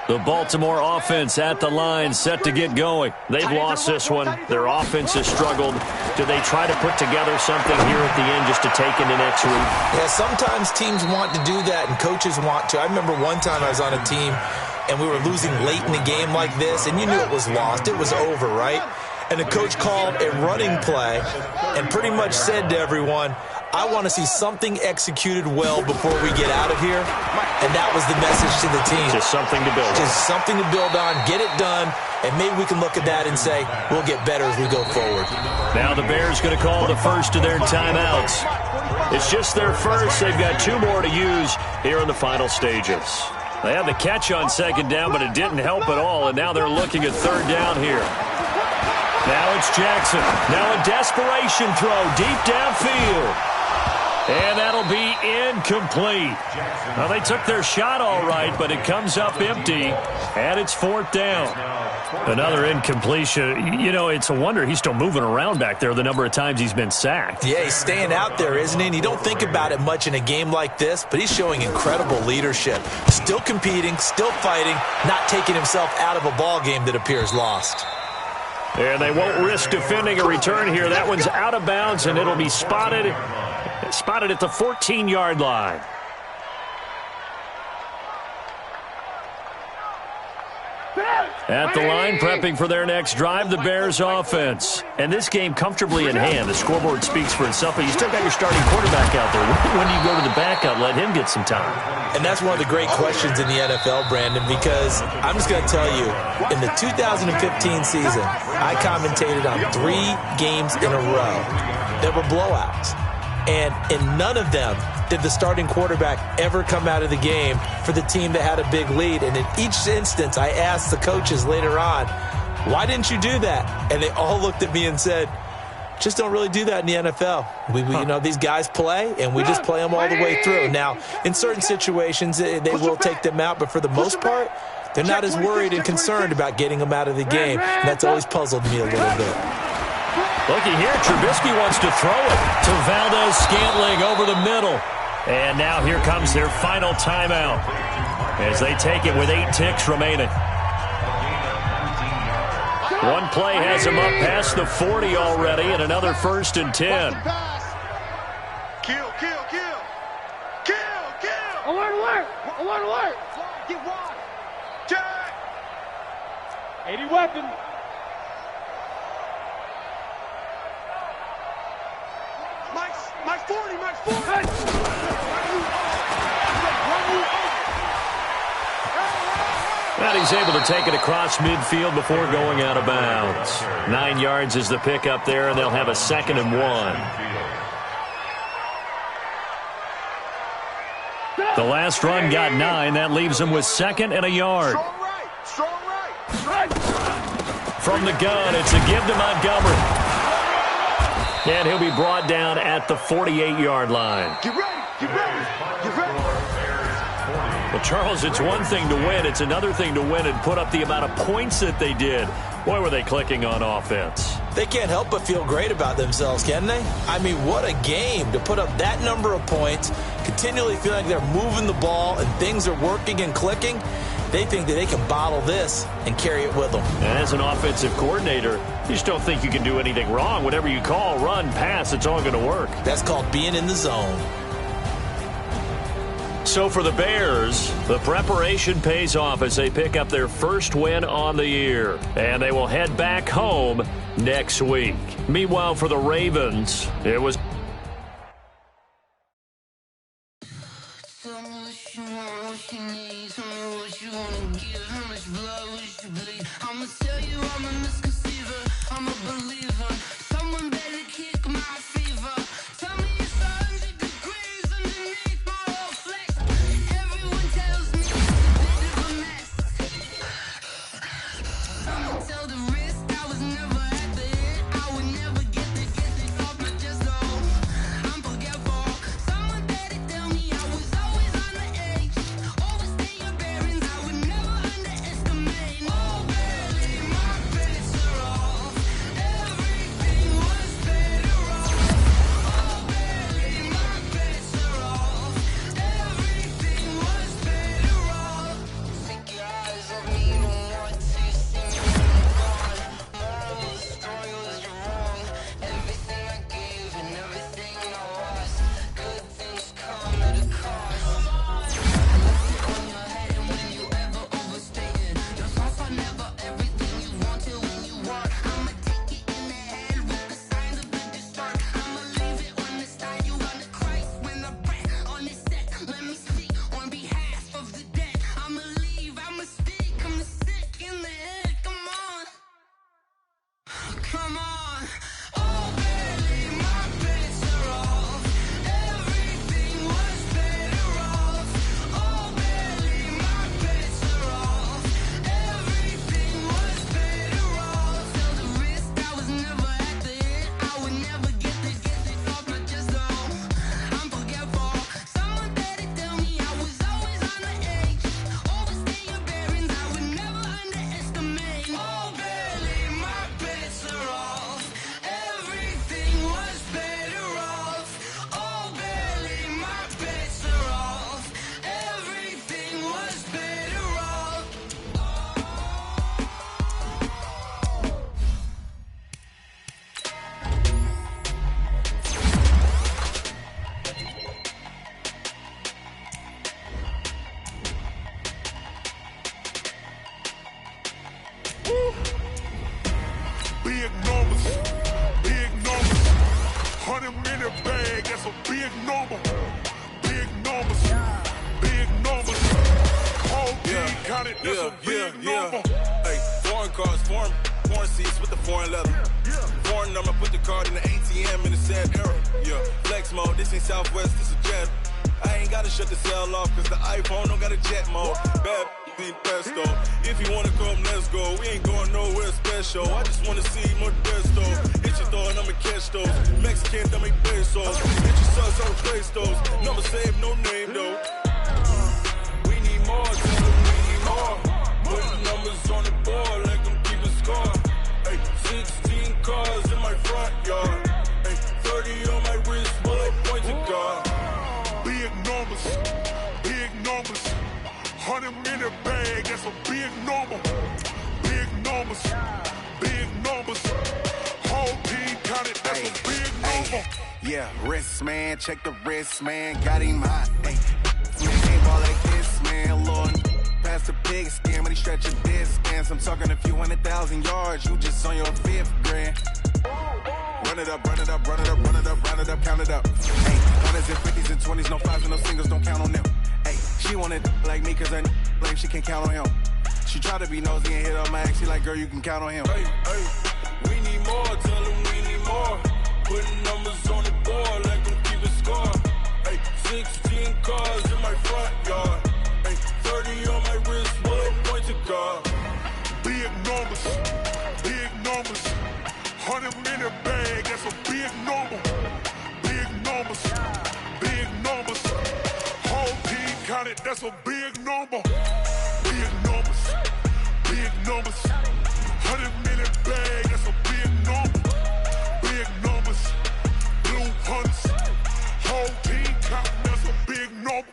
The Baltimore offense at the line, set to get going. They've lost this one. Their offense has struggled. Do they try to put together something here at the end just to take into next week? Yeah, sometimes teams want to do that, and coaches want to. I remember one time I was on a team, and we were losing late in the game like this, and you knew it was lost. It was over, right? And the coach called a running play and pretty much said to everyone, I want to see something executed well before we get out of here. And that was the message to the team. Just something to build on. Just something to build on, get it done, and maybe we can look at that and say, we'll get better as we go forward. Now the Bears going to call the first of their timeouts. It's just their first. They've got 2 more to use here in the final stages. They had the catch on second down, but it didn't help at all, and now they're looking at third down here. Now it's Jackson. Now a desperation throw deep downfield. And that'll be incomplete. Now, they took their shot all right, but it comes up empty, and it's fourth down. Another incompletion. You know, it's a wonder he's still moving around back there the number of times he's been sacked. Yeah, he's staying out there, isn't he? And you don't think about it much in a game like this, but he's showing incredible leadership. Still competing, still fighting, not taking himself out of a ball game that appears lost. And they won't risk defending a return here. That one's out of bounds, and it'll be spotted at the 14-yard line. At the line, prepping for their next drive, the Bears offense. And this game comfortably in hand. The scoreboard speaks for itself, but you still got your starting quarterback out there. When do you go to the backup, let him get some time? And that's one of the great questions in the NFL, Brandon, because I'm just going to tell you, in the 2015 season, I commentated on 3 games in a row that were blowouts. And in none of them did the starting quarterback ever come out of the game for the team that had a big lead. And in each instance, I asked the coaches later on, why didn't you do that? And they all looked at me and said, just don't really do that in the NFL. You know, these guys play, and we just play them all the way through. Now, in certain situations, they will take them out, but for the most part, they're not as worried and concerned about getting them out of the game. And that's always puzzled me a little bit. Looky here, Trubisky wants to throw it to Valdez-Scantling over the middle. And now here comes their final timeout as they take it with 8 ticks remaining. One play has him up past the 40 already, and another 1st and 10. Kill, kill, kill. Kill, kill. Alert, alert. Alert, alert. Get wide. Jack. 80 weapon. Mike's 40, Mike's 40. And he's able to take it across midfield before going out of bounds. 9 yards is the pickup there, and they'll have a 2nd and 1. The last run got 9. That leaves them with 2nd and a yard. Strong right. Strong right. From the gun, it's a give to Montgomery. And he'll be brought down at the 48-yard line. Get ready. Get ready. Get ready. Well, Charles, it's one thing to win. It's another thing to win and put up the amount of points that they did. Boy, were they clicking on offense. They can't help but feel great about themselves, can they? I mean, what a game to put up that number of points, continually feeling like they're moving the ball and things are working and clicking. They think that they can bottle this and carry it with them. And as an offensive coordinator, you just don't think you can do anything wrong. Whatever you call, run, pass, it's all going to work. That's called being in the zone. So for the Bears, the preparation pays off as they pick up their first win on the year. And they will head back home next week. Meanwhile, for the Ravens, it was... big numbers, big numbers. 100-minute bag, that's a big number. Big numbers, big numbers. Whole team counted, that's a big number. Hey, foreign cars, foreign seats with the foreign leather. Foreign number, put the card in the ATM in the sad era. Yeah, flex mode, this ain't Southwest, this a jet. I ain't gotta shut the cell off, cause the iPhone don't got a jet mode. Bad need pesto. If you wanna come, let's go. We ain't going nowhere special. I just wanna see more desto. Hit your door and I'ma catch those. Mexican, that make pesos. Hit your sons on place those. Number saved, no name though. We need more, tell them we need more. Putting numbers on the board, like them keep a score. Hey, 16 cars in my front yard. Hey, 30 on my wrist, bullet points of God. Big numbers, big numbers. 100-minute bag, that's a big number. Big numbers, big numbers. Whole team counted, that's a big number. Yeah, wrist man, check the wrist man, got him hot. Hey, ain't ball like this man, Lord. Past the pig skin, when he stretch a distance. I'm talking a few 100,000 yards, you just on your 5th grand. Run it up, run it up, run it up, run it up, run it up, count it up. Hey, 100s and 50s and 20s, no 5s and no singles, don't count on them. Hey, she wanted like me cause her lame, she can't count on him. She tried to be nosy and hit up my ex, she like, girl, you can count on him. Hey, we need more, tell them we need more. Putting numbers on the board, like them keep a score. Hey, 16 cars in my front yard. Hey, 30 on my wrist, bullet points of God. Big numbers, big numbers. 100-minute bag, that's a big number. Big numbers, big numbers. Whole team counted, that's a big number. Big numbers, big numbers. 100-minute bag, that's a big number. Big numbers, blue hunts. Whole team counting, that's a big number.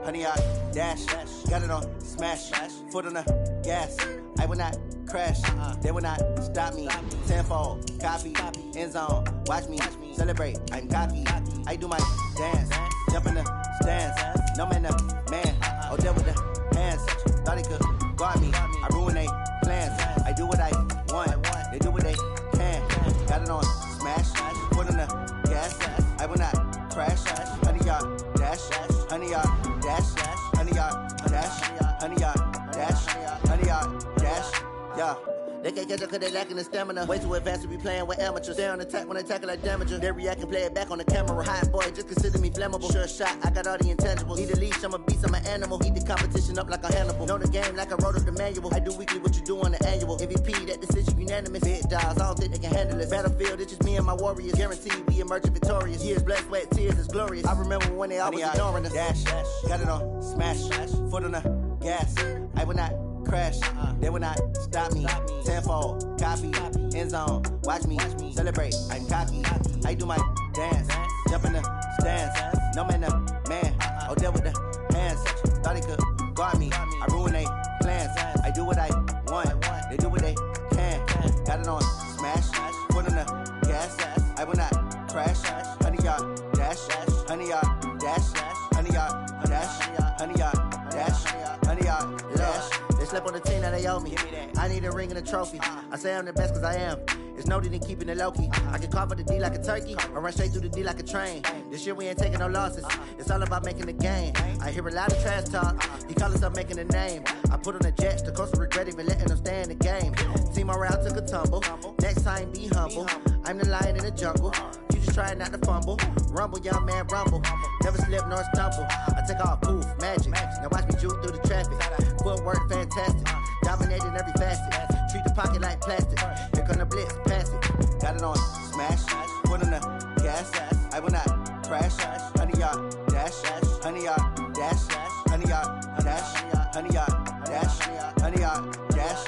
Honey, I dash, got it on smash, foot on the gas. I will not crash, they will not stop me. Tenfold, copy, end zone, watch me celebrate. I'm cocky, I do my dance, jump in the stands. No man, the man, oh, there with the hands. Thought he could guard me, I ruin they plans. I do what I want, they do what they can. Got it on smash, foot on the gas. I will not crash, honey, y'all dash, honey, y'all dash, honey, y'all dash, honey, y'all dash, honey, y'all dash, yeah. They can't catch up cause they lacking the stamina. Way too advanced to be playing with amateurs. Stay on attack when I tackle like damager. They react and play it back on the camera. Hot boy, just consider me flammable. Sure shot, I got all the intangibles. Need a leash, I'm a beast, I'm an animal. Eat the competition up like a Hannibal. Know the game like I wrote up the manual. I do weekly what you do on the annual. MVP, that decision unanimous. Big dogs, I don't think they can handle it. Battlefield, it's just me and my warriors. Guaranteed we emerge victorious. Years, blood, sweat, tears, it's glorious. I remember when they always ignoring us. Dash, got it on smash, foot on the gas. I will not crash, they will not stop me. Tenfold, copy, end zone, watch me celebrate. I'm cocky, I do my dance, jump in the stands. No man, the man, oh, there with the hands. Thought he could guard me, I ruin they plans. I do what I want, they do what they can. Got it on smash, foot on the gas. I will not crash, honey, y'all dash, honey, y'all dash, honey, y'all dash, honey, y'all dash, honey, y'all dash. They slept on the team that they owe me. I need a ring and a trophy. I say I'm the best cause I am. It's no need in keeping it low-key. I can carve up the D like a turkey or run straight through the D like a train. This year we ain't taking no losses. It's all about making the game. I hear a lot of trash talk. He call us up making a name. I put on the jets. The coast will regret even letting them stay in the game. Team around took a tumble. Next time be humble. I'm the lion in the jungle. You just trying not to fumble. Rumble, young man, rumble. Never slip nor stumble. I take off, poof, magic. Now watch me juke through the traffic. Footwork fantastic. Dominating every facet. Treat the pocket like plastic. Here come the blitz, pass it. Got it on smash, foot on the gas. I will not crash. Honey, y'all dash, honey, y'all dash, honey, y'all dash, honey, y'all dash, honey, y'all dash.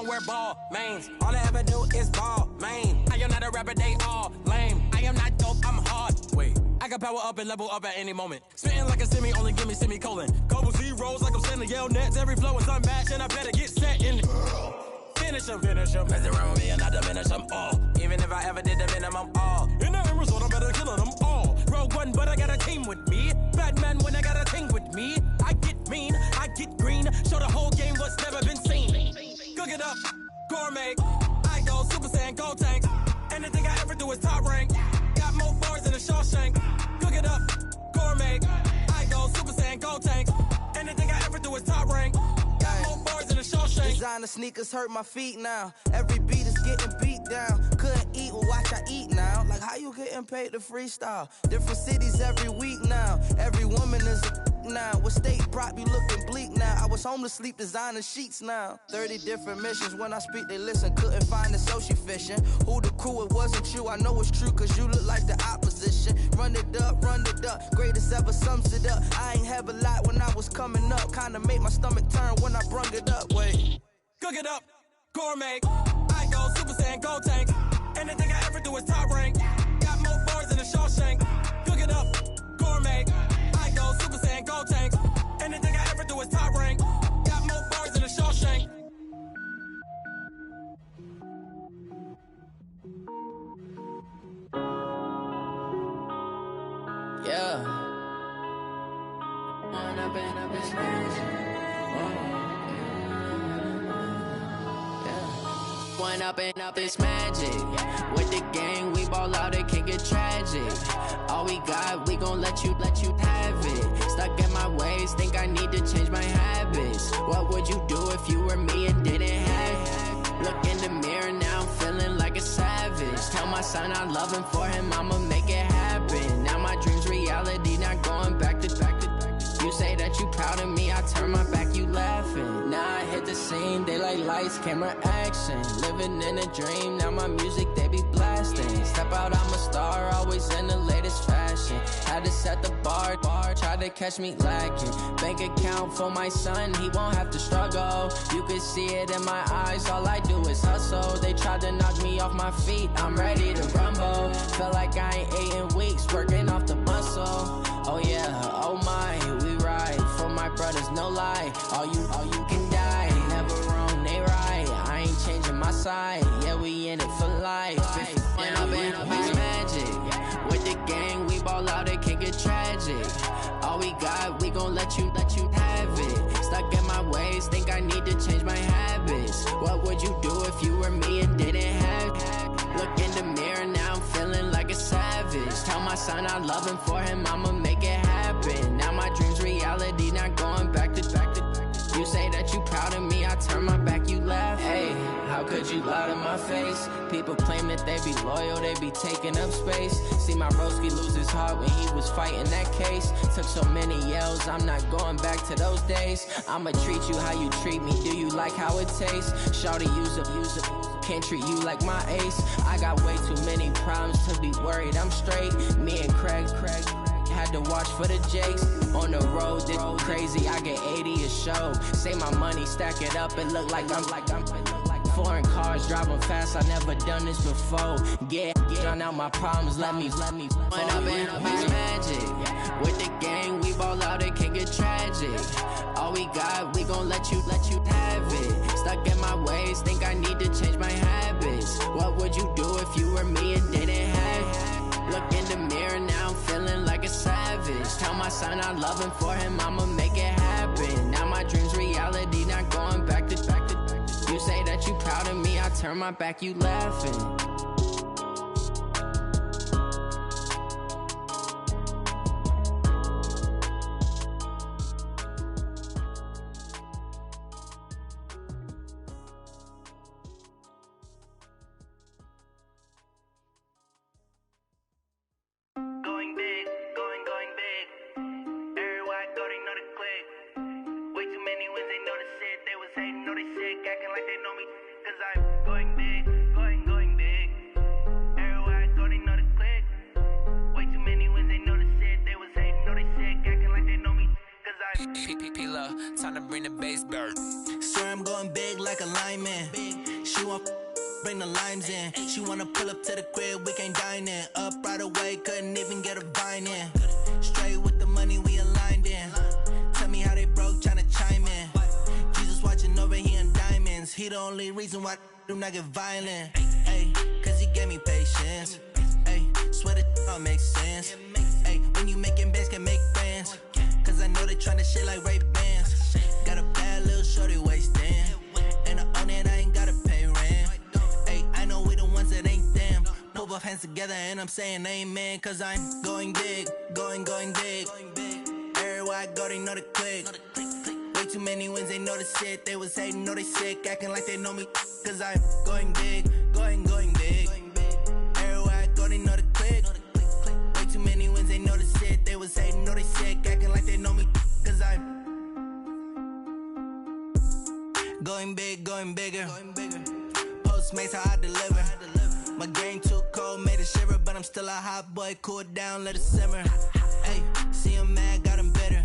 don't wear ball mains. All I ever do is ball, man. I am not a rapper, they all lame. I am not dope, I'm hard. Wait, I can power up and level up at any moment. Spitting like a semi, only give me semicolon. Couple zeros like I'm sending yell nets. Every flow is unmatched, and I better get set in. Finish them. Mess around with me and I diminish them all. Even if I ever did the minimum, all. In the end result, I'm better killing them all. Rogue One, but I got a team with me. Batman when I got a team with me. I get mean, I get green. Show the whole game what's never been seen. Cook it up, gourmet. I go Super Saiyan, Gold Tank. Anything I ever do is top rank. Got more bars than a Shawshank. Cook it up, gourmet. I go Super Saiyan, Gold Tank. Anything I ever do is top rank. Got more bars than a Shawshank. Designer sneakers hurt my feet now. Every beat is getting beat down. Couldn't eat, well watch I eat now. Like how you getting paid to freestyle? Different cities every week now. Every woman is a now. What state prop you looking bleak now? I was home to sleep designer sheets now. 30 different missions. When I speak they listen. Couldn't find it so she fishing. Who the crew? It wasn't you. I know it's true cause you look like the opposition. Run it up. Greatest ever sums it up. I ain't have a lot when I was coming up. Kinda made my stomach turn when I brung it up. Wait. Cook it up, gourmet. I go Super Saiyan, Gold Tank. Anything I ever do is top rank. Got more bars than a Shawshank. Cook it up, gourmet. I go Super Saiyan, Gold Tank. Anything I ever do is top rank. Got more bars than a Shawshank. Yeah. Wanna been a bitch. One up and up is magic. With the gang, we ball out, it can get tragic. All we got, we gon' let you have it. Stuck in my ways, think I need to change my habits. What would you do if you were me and didn't have it? Look in the mirror now, I'm feeling like a savage. Tell my son I love him, for him I'ma make it happen. Now my dream's reality, not going back to. You say that you proud of me, I turn my back, you laughing. Now I hit the scene, they like lights, camera, action. Living in a dream, now my music, they be blasting. Step out, I'm a star, always in the latest fashion. Had to set the bar, try to catch me lacking. Bank account for my son, he won't have to struggle. You can see it in my eyes, all I do is hustle. They tried to knock me off my feet, I'm ready to rumble. Felt like I ain't ate in weeks, working off the muscle. Oh yeah, oh my, we ride for my brothers, no lie. All you can die, never wrong, they right. I ain't changing my side, yeah, we in it for life. When up in a bitch magic. With the gang, we ball out, it can get tragic. All we got, we gon' let you have it. Stuck in my ways, think I need to change my habits. What would you do if you were me and didn't have it? Look in the mirror, now I'm feeling like a savage. Tell my son I love him, for him I'ma make it happen. Now my dream's reality, not going back to. You say that you proud of me, I turn my back, you laugh. Hey, how could you lie to my face? People claim that they be loyal, they be taking up space. See my broski lose his heart when he was fighting that case. Took so many yells, I'm not going back to those days. I'ma treat you how you treat me, do you like how it tastes? Shawty, use up, can't treat you like my ace. I got way too many problems to be worried, I'm straight. Me and Craig had to watch for the Jakes. On the road, this crazy, I get 80 a show. Say my money, stack it up, it look like I'm foreign cars, driving fast, I never done this before. Get on out my problems, let me When up in a bitch magic. With the gang, we ball out, it can get tragic. All we got, we gon' let you have it. Stuck in my ways, think I need to change my habits. What would you do if you were me and didn't have it? Look in the mirror, now I'm feeling like a savage. Tell my son I love him, for him I'ma make it happen. Now my dream's reality, not going back to. You say that you proud of me, I turn my back, you laughing. Going big, going big. time to bring the bass back. Swear I'm going big like a lineman. She want bring the limes in. She wanna pull up to the crib, we can't dine in. Up right away, couldn't even get a vine in. Straight with the money we aligned in. Tell me how they broke, tryna chime in. Jesus watching over here in diamonds. He the only reason why do not get violent. Ay, cause he gave me patience. Ay, swear that all makes sense. Ay, when you making bands, can make friends. Cause I know they tryna shit like Ray-Bans. Got a bad little shorty wasting. And I own it, I ain't gotta pay rent. Ay, I know we the ones that ain't them. Pull both hands together and I'm saying amen. Cause I'm going big, going big. Everywhere I go, they know the click. Way too many wins, they know the shit. They was hating, know they sick, acting like they know me. Cause I'm going big, going big. Everywhere I go, they know the click. Way too many wins, they know the shit. They was hating, know they sick, acting like they know me. Cause I'm going big, going bigger. Postmates how I deliver. My game too cold, made it shiver. But I'm still a hot boy, cool it down, let it simmer. Hey, see him mad, got him bitter.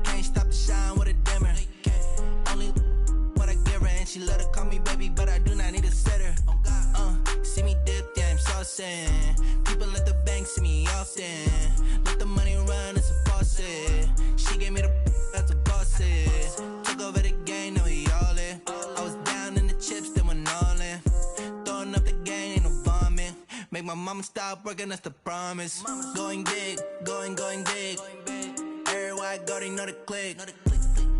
Can't stop the shine with a dimmer. Only what I give her, and she let her call me baby, but I do not need a sitter. See me dip, yeah, I'm saucing. People at the bank see me often. Let the money run, it's a faucet. She gave me the that's a boss it. Took over the game, now we all in. I was down in the chips, then went all in. Throwing up the game, ain't no vomit. Make my mama stop working, that's the promise. Going big, going big. Everywhere I go, they know the click.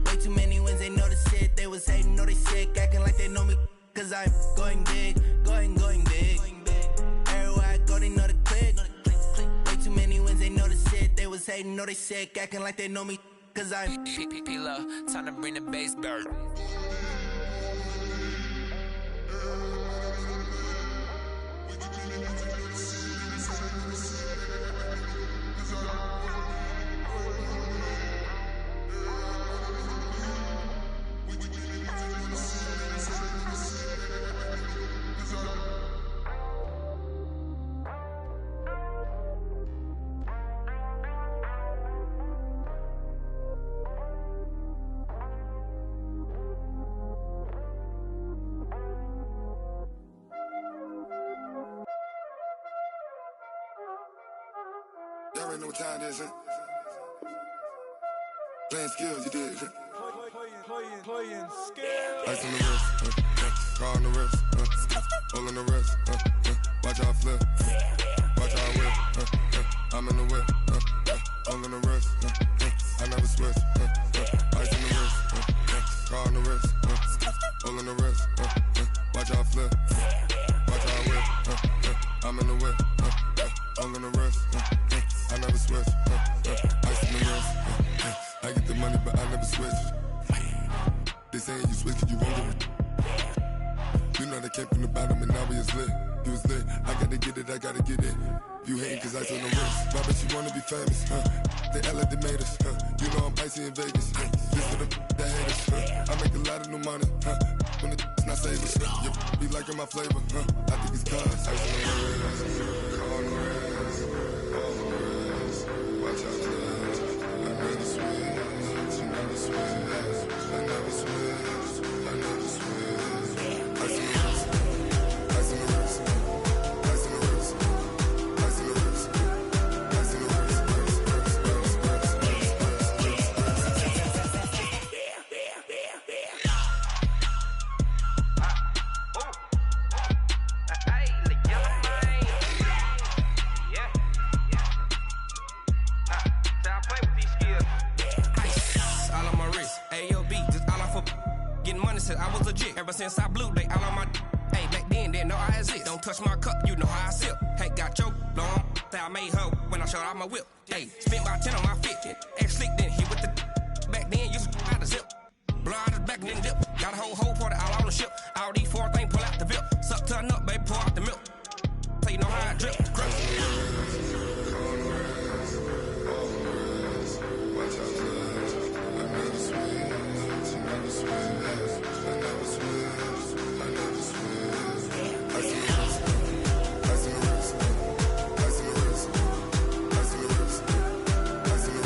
Way too many wins, they know the shit. They was hating, know they sick, acting like they know me. Cause I'm going big, going big. Everywhere I go, they know the click. Way too many wins, they know the shit. They was hating, know they sick, acting like they know me. Cause I'm P-Love, time to bring the bass back. Y'all already know what time it is, huh? Playing skills, you did. Playing skills. Ice on the wrist, car on the wrist, hole in the wrist, watch how I flip, watch how I whip, I'm in the whip, hole in the wrist, I never switch, ice on the wrist, car on the wrist, hole in the wrist, watch how I flip, watch how I whip, I'm in the whip, hole in the wrist, I never switch, ice on the wrist, I get the money but I never switch. They saying you switch, you won't get it. You know they came from the bottom and now we is lit. You was lit, I gotta get it, I gotta get it. You hating cause I told them wrist. Why bet you wanna be famous, They Ella they made us, You know I'm icy in Vegas, This for the that hate us, I make a lot of new money, When the not savers, You be liking my flavor, I think it's cause ice on the wrist, on the wrist, on the wrist. Watch out, cuz I never switch, you never switch. I never switch, I never switch. Ice on the wrist, ice on the wrist, ice on the wrist, ice on the wrist, ice on the wrist, I was legit. Ever since I blew, they all on my hey, back then, didn't know I exist. Don't touch my cup, you know how I sip. Hey, got your long, I made her when I showed out my whip. Hey, spent about 10 on my fit. Ex-slick, then hit with the back then, used to out the zip. Blow out his back, then dip. Got a whole party all on the ship. All these four things, pull out the VIP. Suck to a nut, baby, pour out the milk. So you know how I drip. Ice on the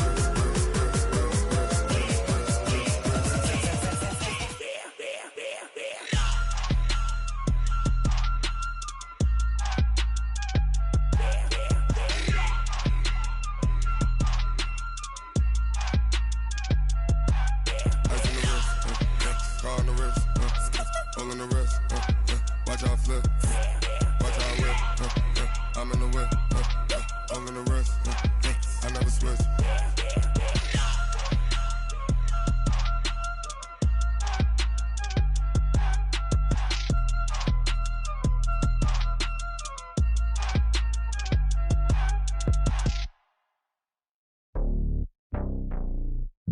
wrist,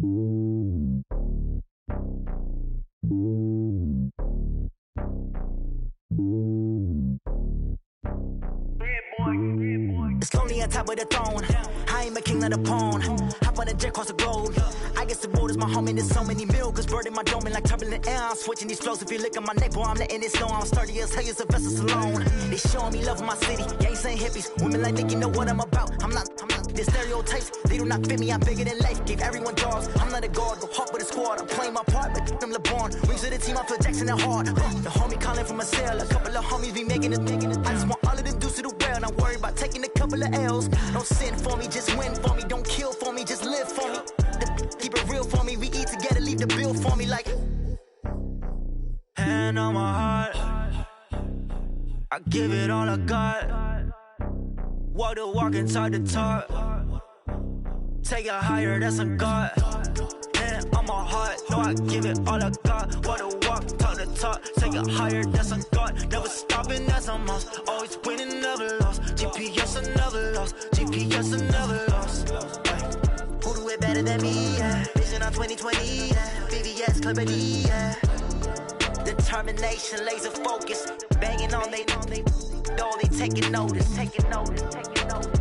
It's lonely on top of the throne. I ain't a king of the pawn. Hop on a jet across the globe. I guess the road is my home and there's so many milkers birding my dome like turbulent air. I'm switching these flows. If you look at my neck, boy, I'm letting it slow. I'm sturdy as hell as a vessel alone. They showing me love in my city. Gangs ain't hippies. Women like think you know what I'm about. I'm not. The stereotypes, they do not fit me. I'm bigger than life. Gave everyone jobs. I'm not a guard. Go hard with a squad. I'm playing my part, but them LeBron. Rings to the team. I feel Jackson and hard. The homie calling from a cell. A couple of homies be making it. I just want all of them dudes to do well. Not worry about taking a couple of L's. Don't sin for me, just win for me. Don't kill for me, just live for me. Keep it real for me. We eat together, leave the bill for me like. Hand on my heart, I give it all I got. Walk the walk inside the talk. Take it higher, that's a God. Hand on my heart, no, I give it all I got. Walk the walk, talk the talk. Take it higher, that's a God. Never stopping, that's a must. Always winning, never lost. GPS, I never lost. GPS, I never lost. Who do it better than me? Yeah. Vision on 2020. Yeah. VVS, Clippity. Yeah. Determination, laser focus. Banging on they know they taking notice. Taking notice. Taking notice.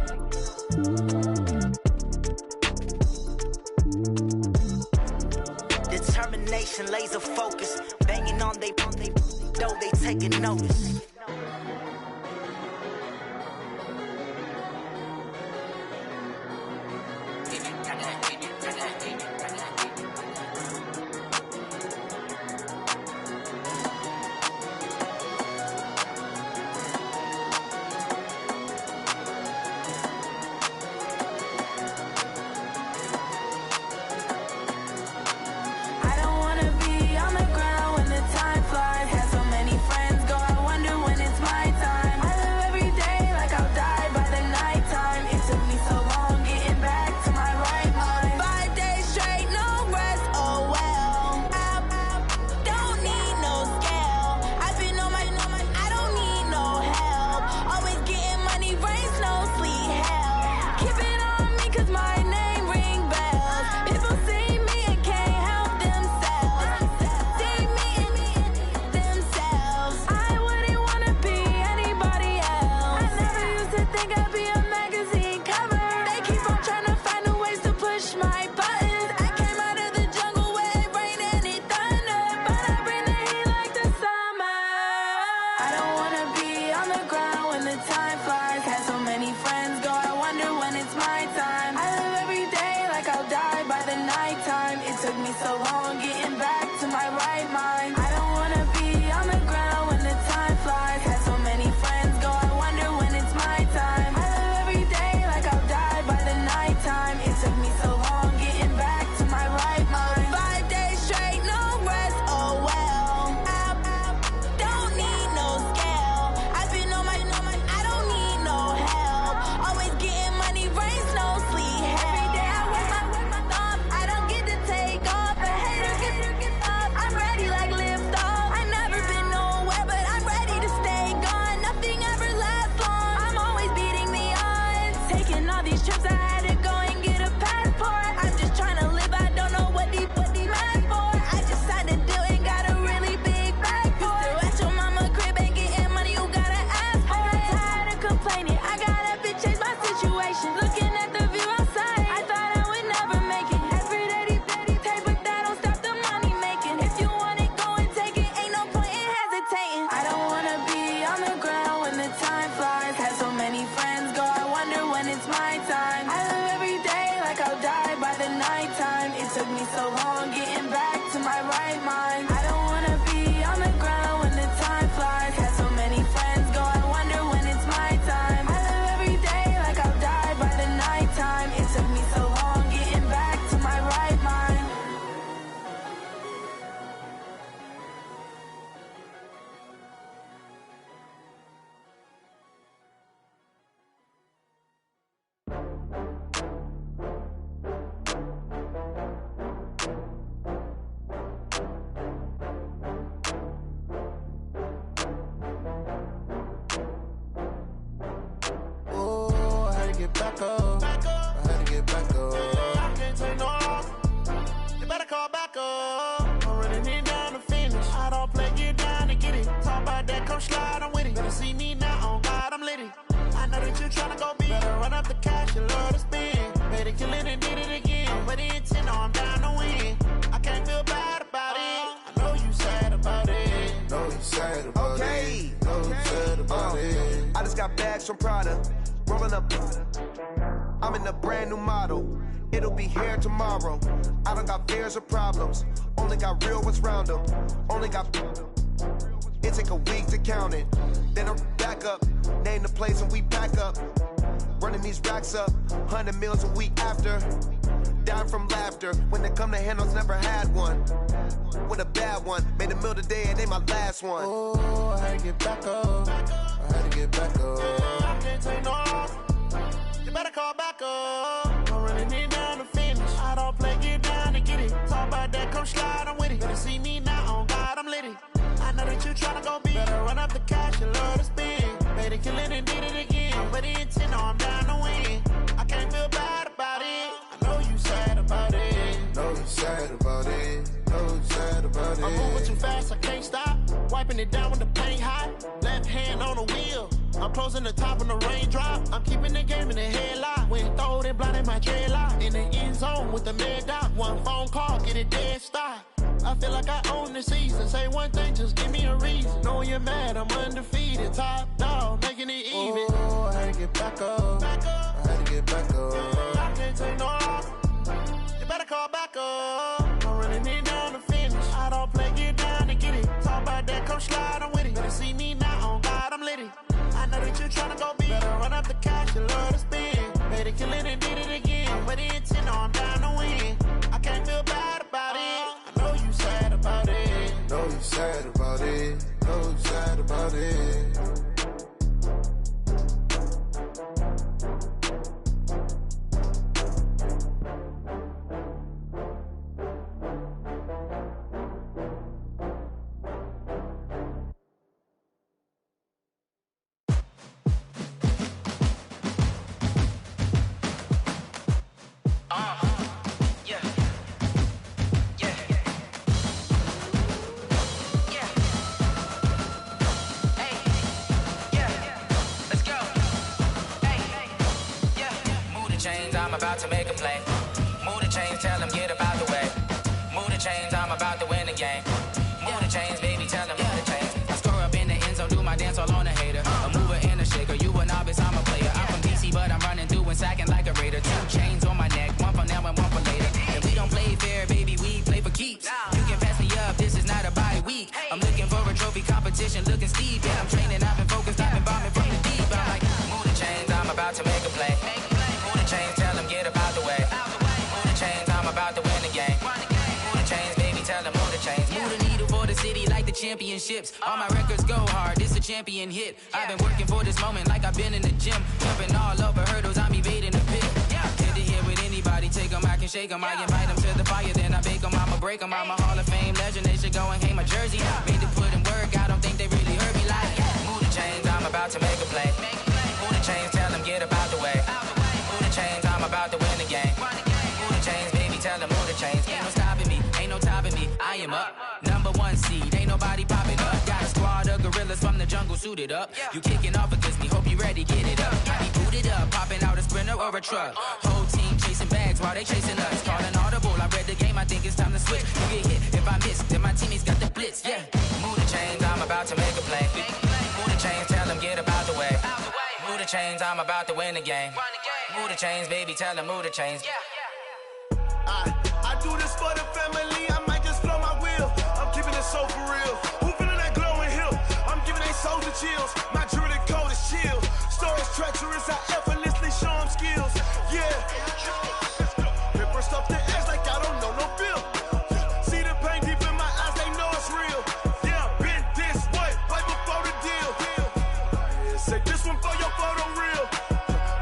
Determination, laser focus. Banging on they know they taking notice. I'm ready like live back up. I'm running it down to finish. I don't play, get down to get it. Talk about that, come slide, I'm with it. Better see me now, on God, I'm litty. I know that you tryna go big. Better run up the cash, you love to spend. Better kill it and did it again. But the intent, no, I'm down to win. I can't feel bad about it. I know you sad about it. Know you sad about it. Know you sad about it. I just got bags from Prada. Rolling up. I'm in a brand new model. It'll be here tomorrow. I don't got fears or problems. Only got real ones round them. Only got. It take a week to count it. Then I'm back up. Name the place and we pack up. Running these racks up. 100 meals a week after. Down from laughter. When they come to handles, never had one. With a bad one. Made a meal today and they my last one. Oh, I had to get back up. I had to get back up. I can't take no loss. You better call back up. I'm running it down to finish. I don't play, get down to get it. Talk about that, come slide, I'm with it. Better see me now, on God, I'm litty. I know that you tryna go big. Better run up the cash, you love to spend. Made it, kill it, and did it again. But the intent, no, I'm down to win. I can't feel bad about it. I know you sad about it. Know you sad about it. Know you sad about it. I'm moving too fast, I can't stop. Wiping it down with the paint hot. Left hand on the wheel. I'm closing the top when the raindrop. I'm keeping the game in the headlock. When throwed and blinded my dreadlock. In the end zone with the mad dot. One phone call, get it dead stop. I feel like I own the season. Say one thing, just give me a reason. Knowing you're mad, I'm undefeated. Top dog, making it even. Oh, I had to get back up. I had to get back up. I can't take no loss. You better call back up. I'm running it down to finish. I don't play, get down to get it. Talk about that, come slide, I'm with it. Better see me now, on God, I'm litty. I know that you tryna go big. Better run up the cash, you love to spend. Made it, kill it, and did it again. But the intent, no, I'm down to win. I can't feel bad about it. I know you sad about it. Know you sad about it. Know you sad about it. I'm about to make a play. Move the chains, tell them get up out the way. Move the chains, I'm about to win the game. Move the chains, baby, tell them move the chains. I score up in the end zone, do my dance all on a hater. A mover and a shaker, you a novice, I'm a player. I'm from DC, but I'm running through and sacking like a raider. 2 chains on my neck, one for now and one for later. And we don't play fair, baby, we play for keeps. You can pass me up, this is not a bye week. I'm looking for a trophy competition, looking steep. Yeah, I'm training, I've been focused, I've been bombing from the deep. I'm like, move the chains, I'm about to make a play. Move the chains, tell them get up out the way. Move the chains, I'm about to win the game. Move the chains, baby, tell them move the chains. Move the needle for the city like the championships. All my records go hard, this a champion hit. I've been working for this moment like I've been in the gym. Jumping all over hurdles, I'm evading the pit. Hit to hit with anybody, take them, I can shake them. I invite them to the fire, then I bake them, I'ma break them. I'm a Hall of Fame legend, they should go and hang my jersey. Made to put in work, I don't think they really heard me like. Move the chains, I'm about to make a play. Move the chains, tell them get up out the way. Move the chains, I'm about to win the game. Move the chains, baby, tell them move the chains. Ain't no stopping me, ain't no topping me, I am up. #1 seed, ain't nobody popping up. Got a squad of gorillas from the jungle suited up. You kicking off against me, hope you ready, get it up. I be booted up, popping out a Sprinter or a truck. Whole team chasing bags while they chasing us. Calling audible, I read the game, I think it's time to switch. You get hit, if I miss, then my teammates got the blitz, yeah. Move the chains, I'm about to make a play. Move the chains, tell them get up out the way. Move the chains, I'm about to win the game. Move the chains, baby, tell them move the chains. I do this for the family, I might just blow my wheel. I'm keeping it so for real. Who feeling that glowing hill? I'm giving they souls the chills. My jewelry code is chill. Stories treacherous, I effortlessly show them skills. Yeah. Ripper stuff the edge like I don't know no feel. See the pain deep in my eyes, they know it's real. Yeah, been this way, right before the deal. Say this one for your photo reel.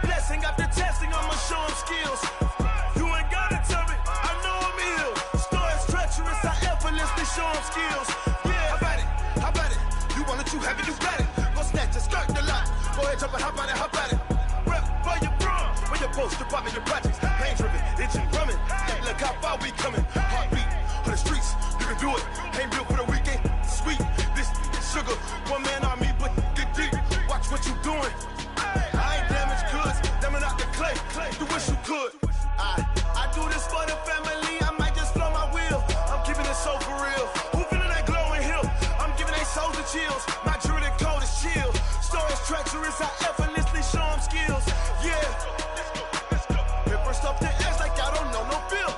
Blessing after testing, I'ma show them skills. You ain't gotta tell me, I know I'm ill. Stories treacherous, I effortlessly show them skills. Yeah, how about it? You want it, you have it, you got it. Go snatch it, skirt the lot. Go ahead, jump it, hop on it. Rep for your brum. When your post, department, your projects. Pain driven, itching, drumming. Hey, look how far we coming. Heartbeat, 100 do it. Ain't built for the weekend. Sweet, this sugar. One man on me, but get deep. Watch what you doing. I ain't damaged goods. Damn out the clay. You wish you could. I do this for the family. I might just blow my wheel. I'm keeping it so for real. Who feeling that glowing hill? I'm giving they souls the chills. My jewelry cold is chill. Stories treacherous. I effortlessly show them skills. Yeah. Paper stuff to edge like I don't know no feel.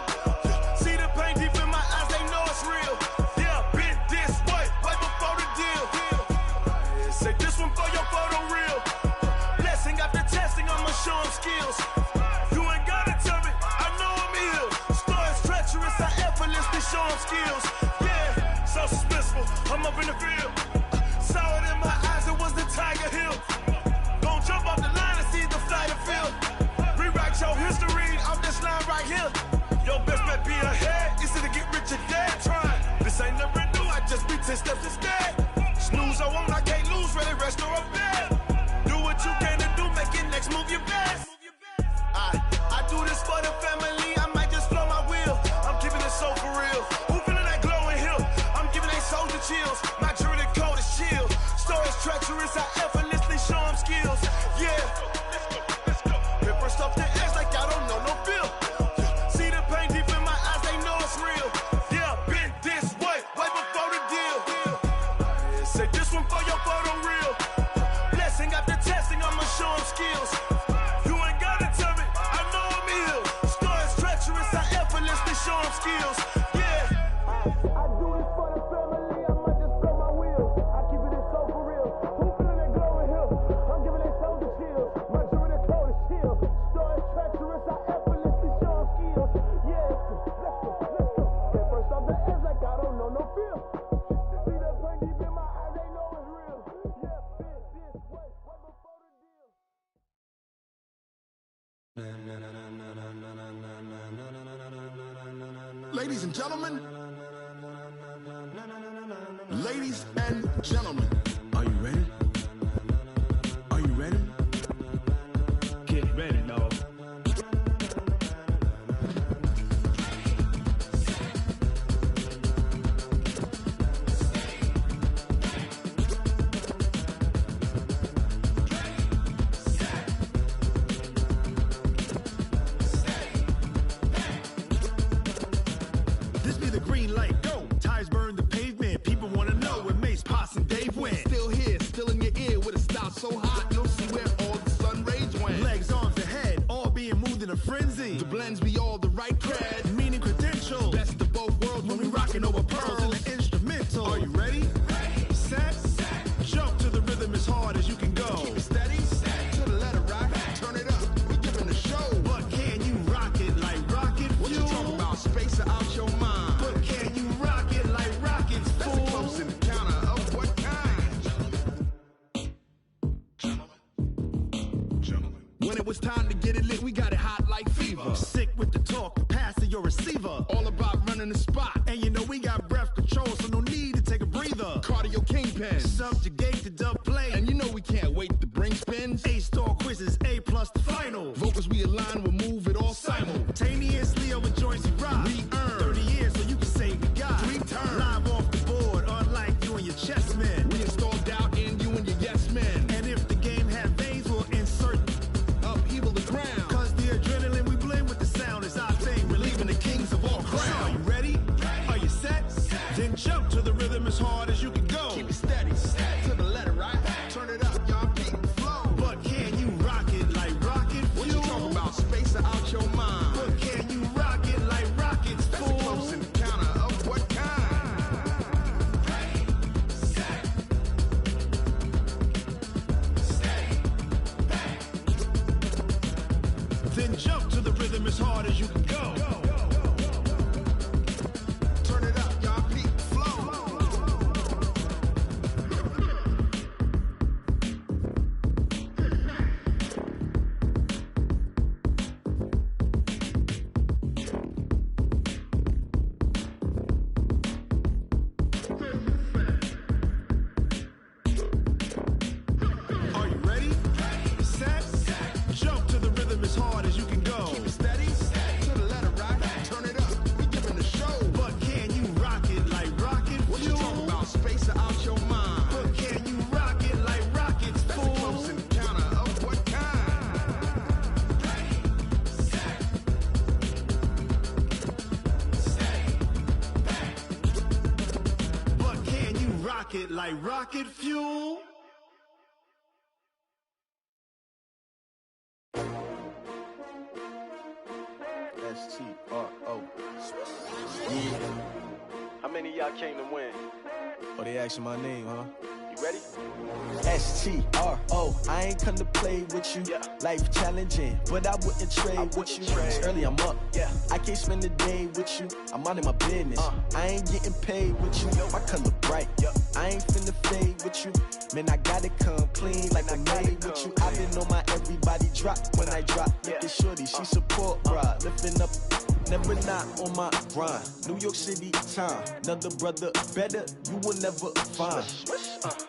See the pain deep in my eyes. They know it's real. Yeah, been this way before the deal. Say this one for your photo reel. Blessing after testing. I'ma show them skills. You ain't gotta tell me. I know I'm ill. Stories treacherous. I effortlessly show them skills. Yeah, so suspenseful. I'm up in the field. Saw it in my eyes. It was the Tiger Hill. Don't jump off the line and see the flight of field. Rewrite your history off this line right here. Your best bet be ahead. Easy to get rich or dead. Trying. This ain't never new. I just be 10 steps instead. Snooze I won't. I can't lose. Ready, rest or a bed. Do what you can to do. Make it next move your best. I do this for the family. I might just blow my wheel. I'm keeping it so for real. Who feeling that glowing hill? I'm giving they souls the chills. My jewelry cold is chill. Stories treacherous. I effortlessly show them skills. Yeah. Paper stuff to edge like I don't know no feel. See the pain deep in my eyes. They know it's real. Yeah, been this way before the deal. Say this one for your photo reel. Blessing after testing. I'ma show them skills. You ain't gotta tell me. I know I'm ill. Stories treacherous. I effortlessly show them skills. Yeah. I do this for the family. I might just blow my wheel. I keep it so for real. Who feeling that glowing hill? I'm giving they souls the chills. My jewelry cold is chill. Stories treacherous. I effortlessly show them skills. Yeah. Let's go. At first off the edge like I don't know no feel. See that pain deep in my eyes. They know it's real. Yeah. Been this way before the deal. Ladies and gentlemen, ladies and gentlemen, are you ready? Are you ready? Get ready, dog. This be the green light, go. Tires burn the pavement. People wanna know where Mace, Potts, and Dave went. Still here, still in your ear with a style so hot, you'll see where all the sun rays went. Legs, arms, and head, all being moved in a frenzy. The blends be all the right cred, meaning credentials. Best of both worlds when we rockin' over pearls in the instrumental. Are you ready? Set, jump to the rhythm as hard as you can go. Keep it steady, to the letter rock, turn it up, we giving the show. But can you rock it like rocket fuel? What you talking about, space out your mind? But can you rock it like rockets, fool? That's a close encounter of what kind? Gentlemen. When it was time to get it lit, we got it hot like fever. Sick with the talk, pass to your receiver. All about running the spot. And you know we got breath control, so no need to take a breather. Cardio kingpin, subjugate the dub play. And you know we can't wait to bring spins. A-star quizzes, A+ the final. Vocals we align, we'll move it all simultaneously over joints we rock. We earn 30 years so you can say we got 3 turns. Live off the board, unlike you and your chess men. We install doubt in you and your yes men. And if the game had veins, we'll insert upheaval the ground. Cause the adrenaline we blend with the sound is our thing, relieving the kings of all crowns. So are you ready? Are you set? Then jump to the rhythm as hard as you can go. Keep it steady, to the letter right. Turn it up, y'all. Keep rocket like rocket fuel. S-T-R-O. Yeah. How many of y'all came to win? Oh, they asking my name, huh? You ready? S-T-R-O. I ain't come to play with you. Life challenging, but I wouldn't trade with you. It's early, I'm up. I can't spend the day with you. I'm out of my business. I ain't getting paid with you. My color bright. I ain't finna fade with you. Man, I gotta come clean like I made with you. I been on my everybody drop when I drop. Look at shorty, she support, bruh. Lifting up, never not on my grind. New York City time, another brother better, you will never find.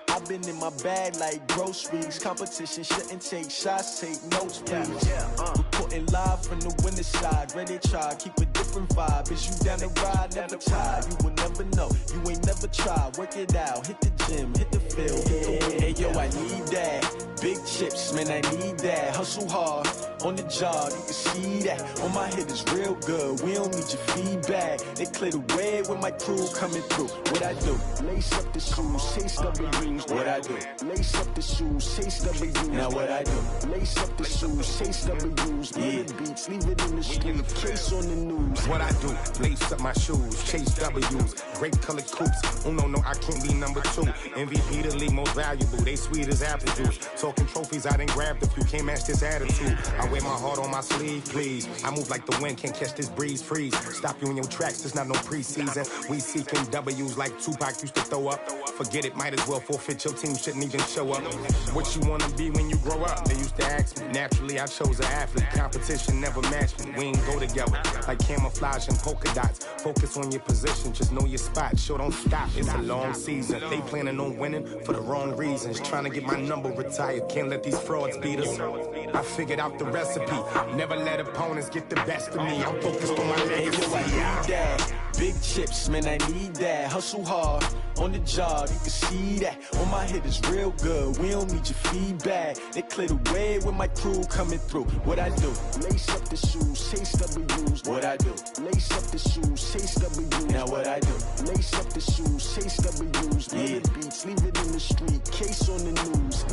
I've been in my bag like groceries. Competition shouldn't take shots, take notes, please. Reporting live from the winter side. Ready to try, keep a different vibe. Is you down the ride, never tired. You will never know, you ain't never tried. Work it out, hit the gym, hit the field, hit the win. Hey yo, I need that. Big chips, man, I need that. Hustle hard, on the job, you can see that. On my head is real good, we don't need your feedback. They clear the way when my crew coming through. What I do? Lace up the shoes, chase W's. What I do? Lace up the shoes, chase W's. Now what I do? Lace up the shoes, chase W's. Yeah, beats, leave it in the street, case on the news. What I do? Lace up my shoes, chase W's. Great colored coops. Oh no, I can't be number 2. MVP the league most valuable. They sweet as apple juice. Talking trophies, I done grabbed a few. Can't match this attitude. I wear my heart on my sleeve, please. I move like the wind, can't catch this breeze. Freeze. Stop you in your tracks. There's not no preseason. We seeking W's like Tupac used to throw up. Forget it, might as well forfeit. Your team shouldn't even show up. What you wanna be when you grow up? They used to ask me. Naturally, I chose an athlete. Competition never matched me. We ain't go together like camouflage and polka dots. Focus on your position, just know your spot. Sure, don't stop. It's a long season. They planning on winning for the wrong reasons. Trying to get my number retired. Can't let these frauds beat us. I figured out the recipe. Never let opponents get the best of me. I'm focused on my legacy. I need that. Big chips, man, I need that. Hustle hard, on the job, you can see that. On my head is real good, we don't need your feedback. They clear the way when my crew coming through. What I do? Lace up the shoes, chase W's. What I do? Lace up the shoes, chase W's. Now what I do? Lace up the shoes, chase W's. Yeah, beats, leave it in the street, case on the news.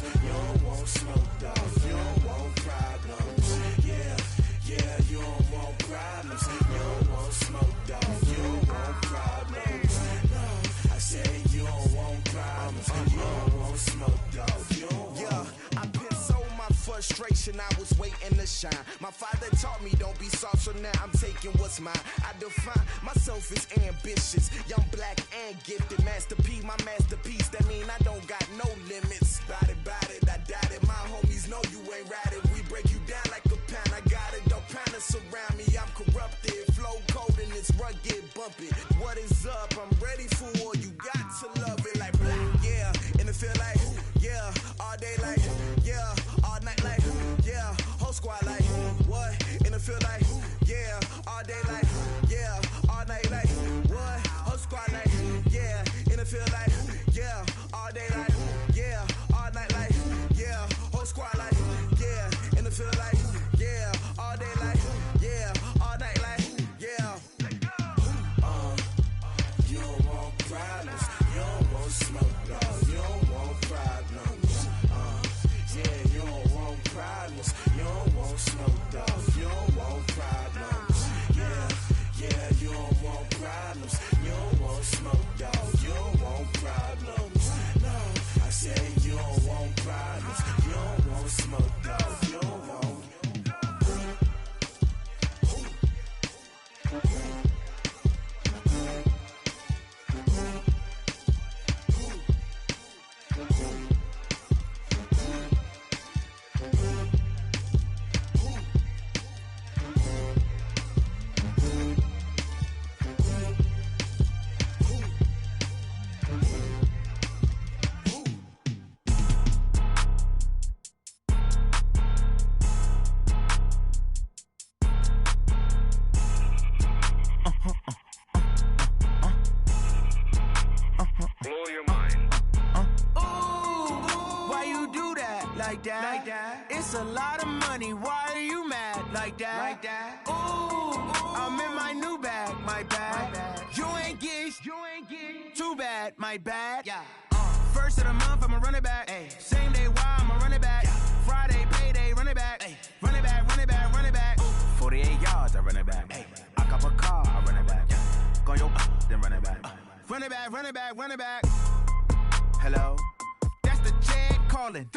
You don't want smoke, dog. You don't want problems. Yeah. frustration, I was waiting to shine. My father taught me don't be soft, so now I'm taking what's mine. I define myself as ambitious, young, black, and gifted. Master P, my masterpiece, that mean I don't got no limits. Bout it, I doubt it. My homies know you ain't ratted. We break you down like a pound. I got it, don't panic surround me. I'm corrupted, flow cold and it's rugged, bumpy. What is up? I'm ready for war. You got to love it like black, yeah. And it feel like, yeah. All day like, yeah. All night like, yeah. Whole squad like, what? And it feel like, yeah. All day like, yeah. All night like, what? Whole squad like, yeah. And it feel like, yeah. All day like, yeah. All night like, yeah. Whole squad like, yeah. And it feel like, yeah. All day like, yeah. All night like, yeah. You don't want problems. You don't want smoke, dog. You don't want problems. Yeah, you don't want problems. You don't want smoke, dog. You don't want problems. Yeah, you don't want problems. You don't want smoke, dog. You don't want problems. No, I said you don't want problems. You don't want smoke, dog. You don't want. It's a lot of money, why are you mad like that? Ooh, I'm in my new bag, my bad. You ain't get too bad, my bad. Yeah. First of the month, I'ma run it back. Ay. Same day, why I'ma run it back. Yeah. Friday, payday, run it back. Ay. Run it back, run it back, run it back. 48 yards, I run it back. Ay. I cop a car, I run it back. Yeah. Go your then run it back. Run it back, run it back, run it back. Hello? That's the check calling.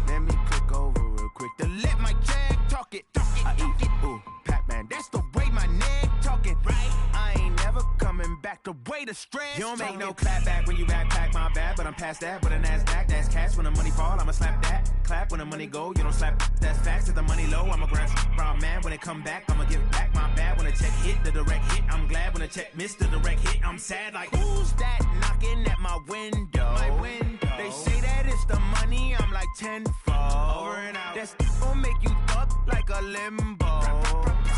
Let me click over real quick to let my check talk it. I eat it, ooh, Pac-Man. That's the way my neck talking. Right? I ain't never coming back the way the stress. You don't make no clap back when you backpack, my bad. But I'm past that with a NASDAQ. That's cash when the money fall, I'ma slap that. Clap when the money go, you don't slap. That's facts. If the money low, I'ma grab brown man. When it come back, I'ma give back my bad. When the check hit, the direct hit, I'm glad. When the check missed the direct hit, I'm sad. Like, who's that knocking at my window? My window. They say that it's the money, I'm like tenfold. Over and out. That's gon' make you up like a limbo.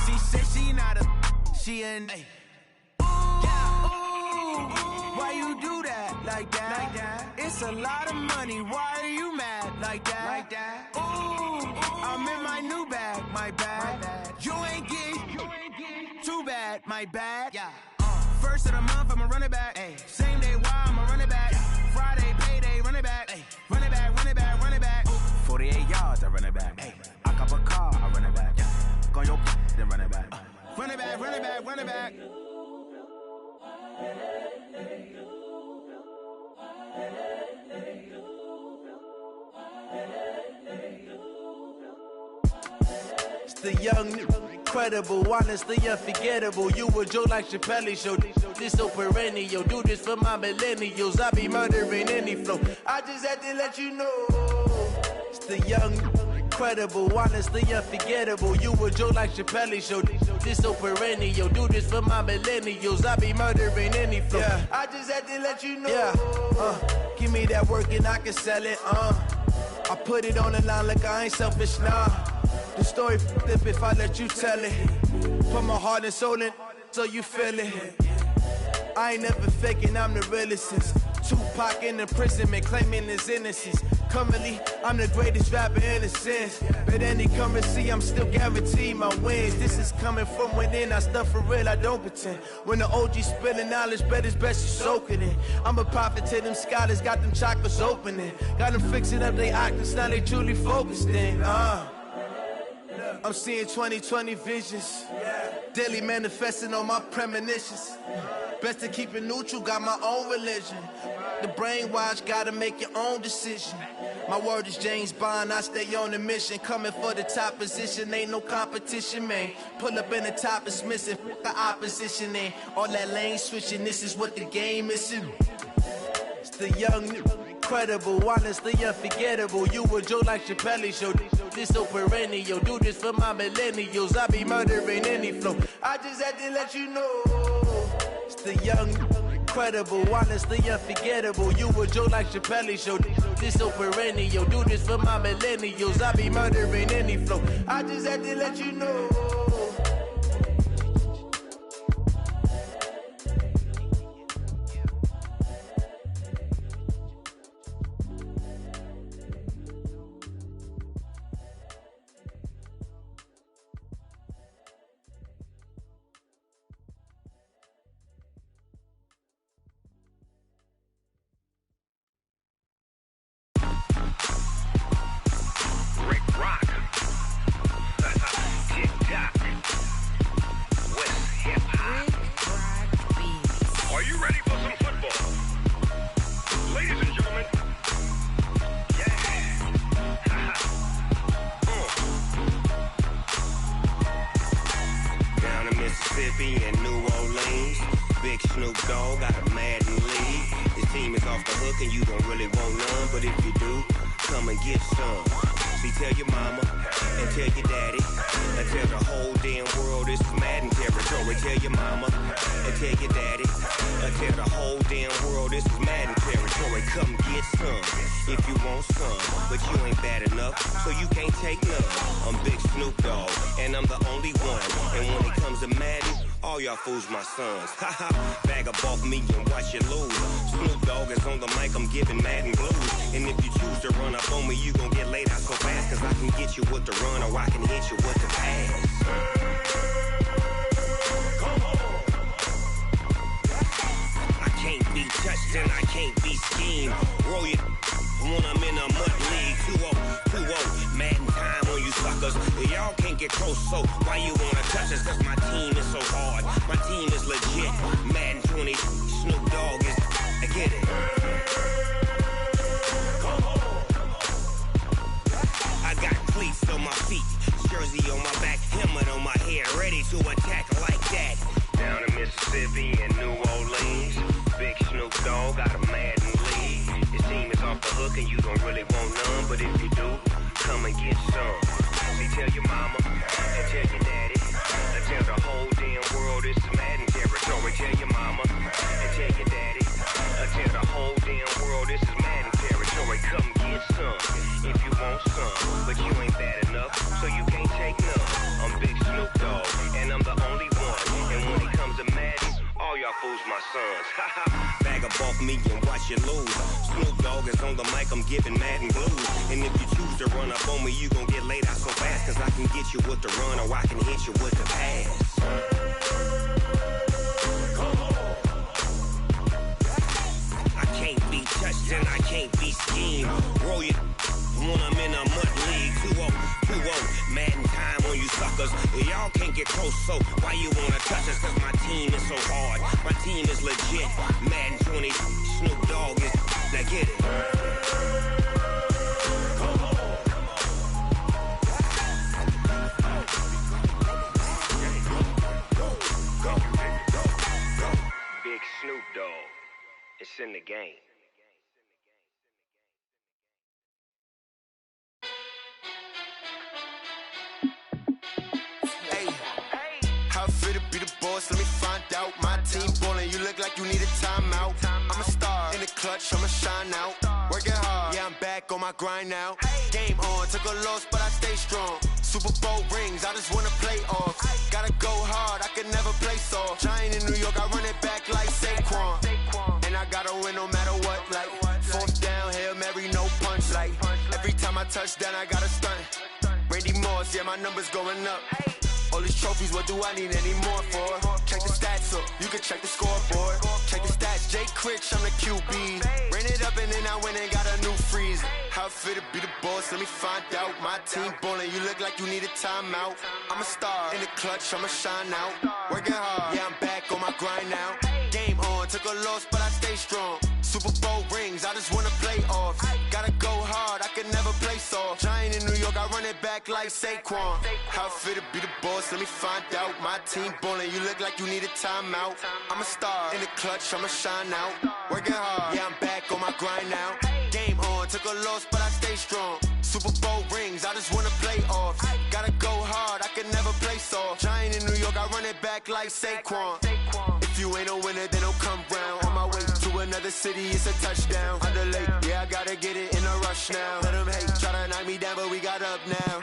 She said she not a, she an. Ooh, why you do that like that? It's a lot of money, why are you mad like that? Ooh, I'm in my new bag, my bad. You ain't get too bad, my bad. Yeah. First of the month, I'ma run it back. Ay. Same day, why I'ma run it back. Yeah. Friday, payday, run it back. Ay. Run it back, run it back, run it back. 48 yards, I run it back. Ay. I cop a car, I run it back. Yeah. Go your then run it back. Run it back, run it back, run it back. It's the young, incredible, honestly unforgettable. You a joke like Chappelle Show. This so perennial. Do this for my millennials. I be murdering any flow. I just had to let you know. It's the young, incredible, honestly unforgettable. You a joke like Chappelle Show. This so perennial. Do this for my millennials. I be murdering any flow. Yeah. I just had to let you know. Yeah. Give me that work and I can sell it. I put it on the line like I ain't selfish, nah. The story f***ed if I let you tell it. Put my heart and soul in so you feel it. I ain't never faking, I'm the realest since Tupac in the prison, man, claiming his innocence. Currently, I'm the greatest rapper in a sense. But any currency, I'm still guaranteed my wins. This is coming from within, I stuff for real, I don't pretend. When the OG spilling knowledge, bet it's best you soak it in. I'm a prophet to them scholars, got them chakras opening. Got them fixing up they octaves, now they truly focused in. I'm seeing 2020 visions. Daily manifesting on my premonitions. Best to keep it neutral, got my own religion. The brainwash, gotta make your own decision. My word is James Bond, I stay on the mission. Coming for the top position, ain't no competition, man. Pull up in the top, it's missing, the opposition ain't. All that lane switching, this is what the game is. It's the young, incredible, honestly unforgettable. You a Joe like Chappelle show, this so perennial. Do this for my millennials, I be murdering any flow. I just had to let you know. It's the young, incredible, honestly unforgettable. You a Joe like Chappelle show, this so perennial. Do this for my millennials, I be murdering any flow. I just had to let you know. Fools my sons. Haha, bag up off me and watch you lose. Snoop Dogg is on the mic, I'm giving Madden blues. And if you choose to run up on me, you gon' get laid out so fast. Cause I can get you with the run or I can hit you with the pass. I can't be touched and I can't be schemed. Roll you when I'm in a mud league. 2-0, Madden time on you suckers. Y'all can't get close, so why you wanna touch us? Cause my team is so hard. My team is legit. Madden 20, Snoop Dogg is. I get it. I got cleats on my feet, jersey on my back, helmet on my head, ready to attack like that. Down in Mississippi and New Orleans, big Snoop Dogg got a Madden lead. His team is off the hook and you don't really want none, but if you do, come and get some. See, tell your mama and tell your daddy, and tell the whole damn world this is Madden territory. Tell your mama and tell your daddy, and tell the whole damn world this is Madden territory. Come get some if you want some, but you ain't bad enough, so you can't take none. I'm Big Snoop Dogg, and I'm the only one. And when it comes to Madden, all y'all fools my sons. Bag up off me and watch you lose. Snoop Dogg is on the mic, I'm giving Madden blues. And if you choose to run up on me, you gon' get laid out so fast. Cause I can get you with the run or I can hit you with the pass. I can't be touched and I can't be schemed. Roll you when I'm in a mud league. 2-0, Madden time on you suckers. Y'all can't get close, so why you wanna touch us? Cause my team is so hard. My team is legit. Madden 20, Snoop Dogg is. Now get it. Big Snoop Dogg. It's in the game. How fit to be the boss? Let me find out. My team ballin', you look like you need a timeout. I'm a star in the clutch, I'ma shine out. Working hard, yeah, I'm back on my grind now. Game on, took a loss, but I stay strong. Super Bowl rings, I just wanna play off. Gotta go hard, I can never play soft. Giant in New York, I run it back like Saquon. And I gotta win no matter what, like fourth down, Hail Mary, no punch. Like every time I touch down, I gotta stunt. Randy Moss, yeah, my numbers going up. All these trophies, what do I need any more for? Check the stats up, you can check the scoreboard. Check the stats, Jay Critch, I'm the QB. Ran it up and then I went and got a new freeze. How it feel to be the boss, let me find out. My team ballin', you look like you need a timeout. I'm a star, in the clutch, I'ma shine out. Working hard, yeah, I'm back on my grind now. Game on, took a loss, but I stay strong. Super Bowl rings, I just wanna play off. Gotta go hard, I can never play soft. Giant in New York, I run it back like Saquon. How it feel to be the boss, let me find out. My team ballin', you look like you need a timeout. I'm a star, in the clutch, I'ma shine out. Working hard, yeah, I'm back on my grind now. Game on, took a loss, but I stay strong. Super Bowl rings, I just wanna play off. Gotta go hard, I can never play soft. Giant in New York, I run it back like Saquon. If you ain't a winner, then don't come round. On my way to another city, it's a touchdown. Underlay, yeah, I gotta get it in a rush now. Let them hate, try to knock me down, but we got up now.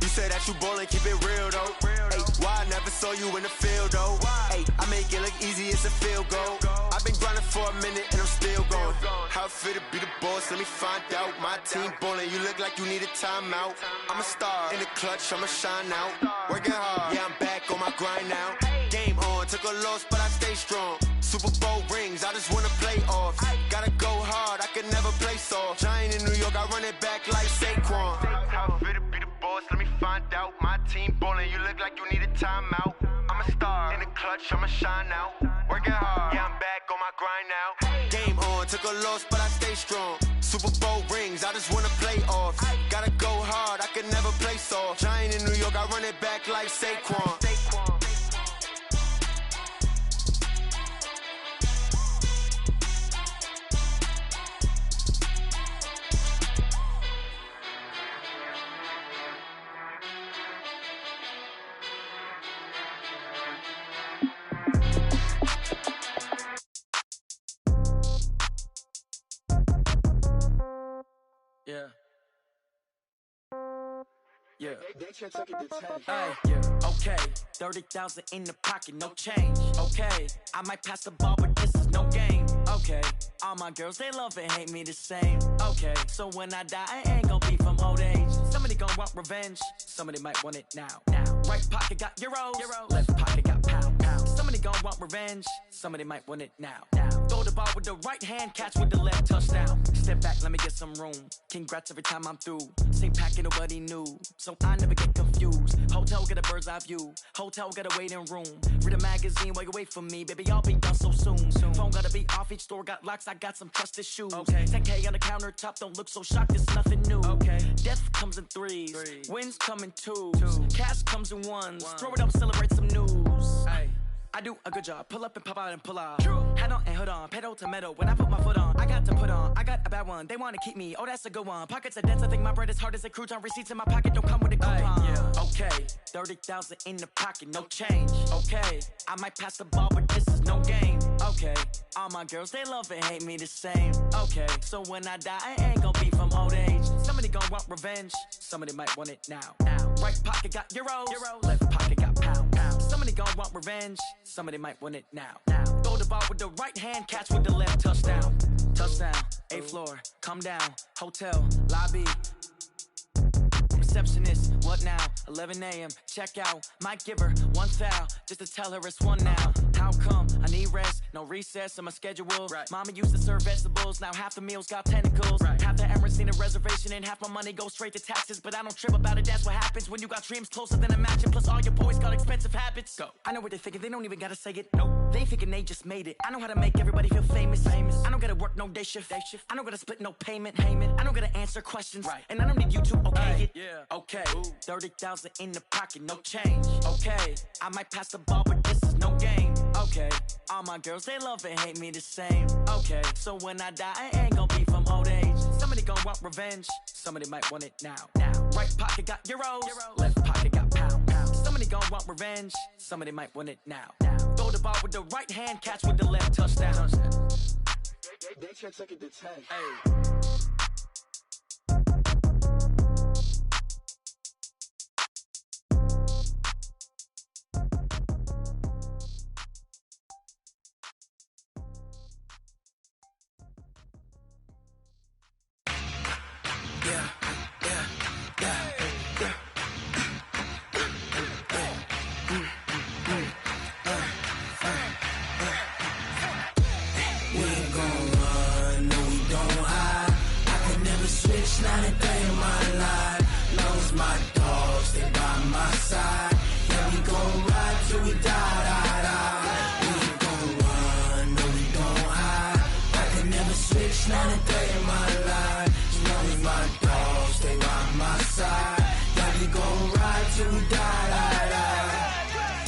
You said that you ballin', keep it real though. Hey, why I never saw you in the field though? Hey, I make it look easy, it's a field goal. I've been grinding for a minute and I'm still going. How it feel to be the boss, let me find out. My team ballin', you look like you need a timeout. I'm a star, in the clutch, I'ma shine out. Working hard, yeah, I'm back on my grind now. Game on, took a loss, but I stay strong. Super Bowl rings, I just wanna play off. Gotta go hard, I can never play soft. Giant in New York, I run it back like Saquon. How it feel to be the boss, let me find out. My team ballin', you look like you need a timeout. I'm a star, in the clutch, I'ma shine out. Working hard, yeah, I'm back on my grind now. Game on, took a loss, but I stay strong. Super Bowl rings, I just wanna play off. Gotta go hard, I can never play soft. Giant in New York, I run it back like Saquon. Yeah. Yeah. Hey, yeah. Okay. 30,000 in the pocket, no change. Okay. I might pass the ball, but this is no game. Okay. All my girls, they love and hate me the same. Okay. So when I die, I ain't gon' be from old age. Somebody gon' want revenge. Somebody might want it now. Right pocket got euros. Left pocket got pound. Somebody gon' want revenge. Somebody might want it now. Throw the ball with the right hand, catch with the left, touchdown. Step back, let me get some room. Congrats every time I'm through. Same packet, nobody knew, so I never get confused. Hotel get a bird's eye view. Hotel get a waiting room. Read a magazine while you wait for me, baby. I'll be done so soon. Phone gotta be off, each store got locks. I got some trusted shoes. 10K on the countertop, don't look so shocked. It's nothing new. Death comes in threes. Wins come in twos. Cash comes in ones. Throw it up, celebrate some news. I do a good job. Pull up and pop out and pull off. Head on and hood on. Pedal to metal. When I put my foot on, I got to put on. I got a bad one. They want to keep me. Oh, that's a good one. Pockets are dense. I think my bread is hard as a crouton. Receipts in my pocket don't come with a coupon. Okay. 30,000 in the pocket. No change. Okay. I might pass the ball, but this is no game. Okay. All my girls, they love and hate me the same. Okay. So when I die, I ain't gon' be from old age. Somebody gon' want revenge. Somebody might want it now. Right pocket got euros. Left pocket got pound. Somebody gon' want revenge. Somebody might want it now. Throw the ball with the right hand, catch with the left, touchdown. Touchdown, 8th floor, come down, hotel, lobby. Receptionist, what now? 11 a.m., check out. Might give her one foul, just to tell her it's one now. How come? I need rest, no recess in my schedule. Mama used to serve vegetables, now half the meals got tentacles. Half the Emirates need a reservation and half my money goes straight to taxes. But I don't trip about it, that's what happens when you got dreams closer than a match. And plus all your boys got expensive habits. Go. I know what they're thinking, they don't even gotta say it. Nope. They ain't thinking they just made it. I know how to make everybody feel famous. I don't gotta work no day shift. I don't gotta split no payment. I don't gotta answer questions. And I don't need you to okay it. Okay, 30,000 in the pocket, no change. Okay, I might pass the ball, but this is no game. Okay, all my girls, they love and hate me the same. Okay, so when I die, I ain't gon' be from old age. Somebody gon' want revenge. Somebody might want it now. Right pocket got euros. Left pocket got pound. Somebody gon' want revenge. Somebody might want it now. Throw the ball with the right hand, catch with the left, touchdown. They check it to 10.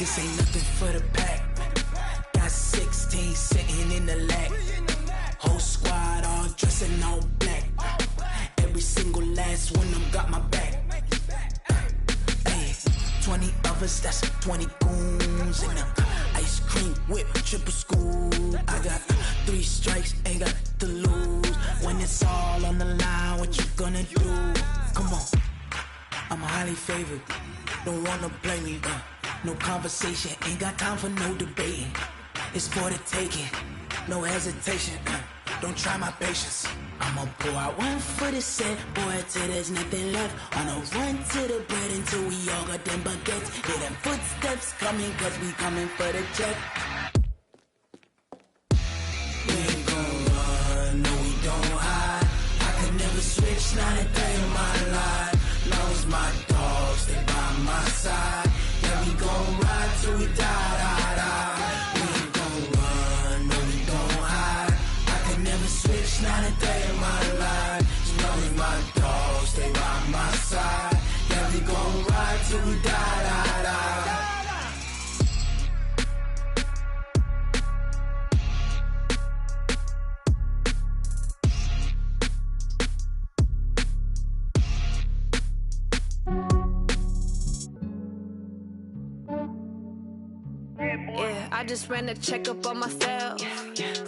This ain't nothing for the pack. Got 16 sitting in the lag. Whole squad all dressing all black. Every single last one of them got my back. 20 of us, that's 20 goons in them. Ice cream whip, triple scoop. I got 3 strikes, ain't got to lose. When it's all on the line, what you gonna do? Come on, I'm highly favored. Don't wanna blame me, no conversation, ain't got time for no debating. It's for the taking, no hesitation. Don't try my patience. I'ma pour out one for the set, boy, till there's nothing left. On a run to the bread until we all got them baguettes. Hear them footsteps coming, cause we coming for the check. We ain't gon' run, no we don't hide. I could never switch, not a day in my life. Long as my dogs, they by my side. Yeah, we gon' ride till we die. We ain't gon' run, no we don't hide. I could never switch, not a day in my life. As long as my dogs, they by my side. Yeah, we gon' ride till we die. Yeah, I just ran a checkup on myself.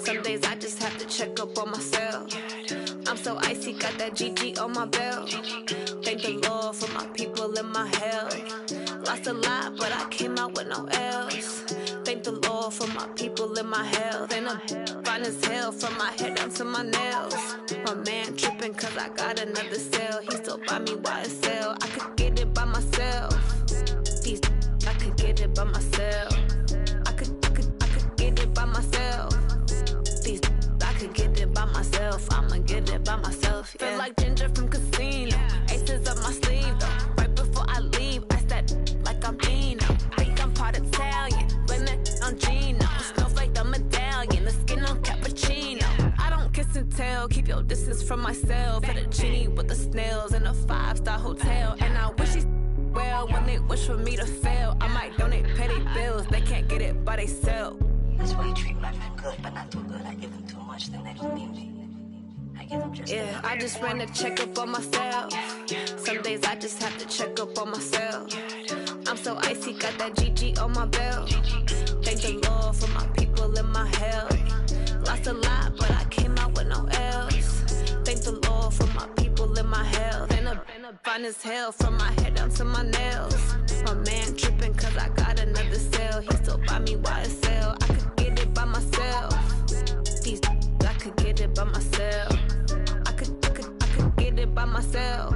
Some days I just have to check up on myself. I'm so icy, got that GG on my belt. Thank the Lord for my people in my health. Lost a lot, but I came out with no else. Thank the Lord for my people in my health. And I'm fine as hell from my head down to my nails. My man tripping cause I got another cell. He still buy me YSL. I could get it by myself. These I could get it by myself. I could get it by myself. These I could get it by myself. I'ma get it by myself. Yeah. Feel like Ginger from Casino. Aces up my sleeve though. Right before I leave, I said like I'm Dino. Think I'm part Italian. Blame it on Gino. Smells like the medallion. The skin on cappuccino. I don't kiss and tell. Keep your distance from myself. For the genie with the snails in a 5-star hotel. And I wish he well when they wish for me to fail. I might donate petty bills. They can't get it by they self. That's why you treat my men good, but not too good. I give them too much, then they don't need me. I give them just yeah, I just ran a checkup on myself. Some days I just have to check up on myself. I'm so icy, got that GG on my belt. Thank the Lord for my people in my health. Lost a lot, but I came out with no else. Thank the Lord for my people in my health. And I'm fine as hell from my head down to my nails. My man tripping cause I got another cell. He still buy me YSL. I could get it by myself. These I could get it by myself. I could get it by myself.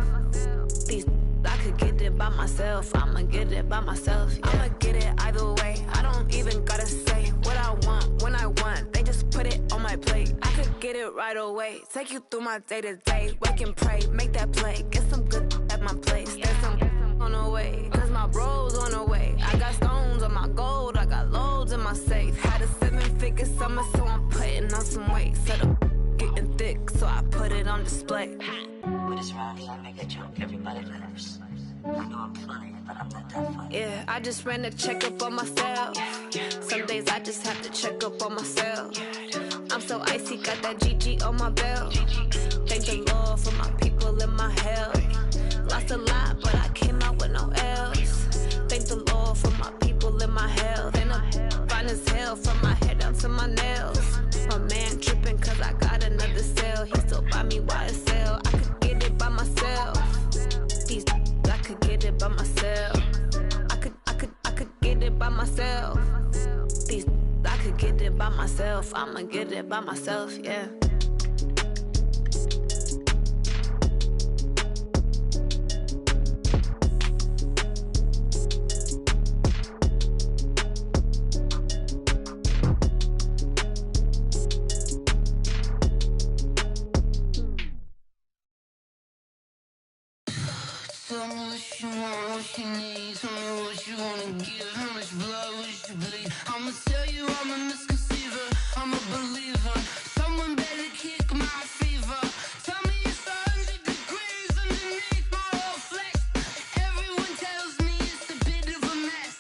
These I could get it by myself. I'ma get it by myself. Yeah. I'ma get it either way. I don't even gotta say what I want when I want. They just put it on my plate. I could get it right away. Take you through my day to day. Wake and pray, make that play. Get some good at my place. There's some on the way. Cause my bro's on the way. I got stones on my gold. I got loads in my safe. Had a 7-figure summer, so I'm putting on some weight. Set up getting thick, so I put it on display. With this round, I make a joke, everybody laughs. I know I'm funny, but I'm not that funny. Yeah, I just ran a checkup on myself. Some days I just have to check up on myself. I'm so icy, got that GG on my belt. Thank the Lord for my people in my health. Lost a lot, but I came out with no else. Thank the Lord for my people in my health. And I'm fine as hell from my head down to my nails. My man tripping cause I got another cell. He still buy me YSL. I could get it by myself. These I could get it by myself. I could get it by myself. These I could get it by myself. I'ma get it by myself, yeah. Tell me what you want, what you need. Tell me what you wanna give. How much blood would you bleed? I'ma tell you I'm a misconceiver. I'm a believer. Someone better kick my fever. Tell me it's 100 degrees underneath my whole flesh. Everyone tells me it's a bit of a mess.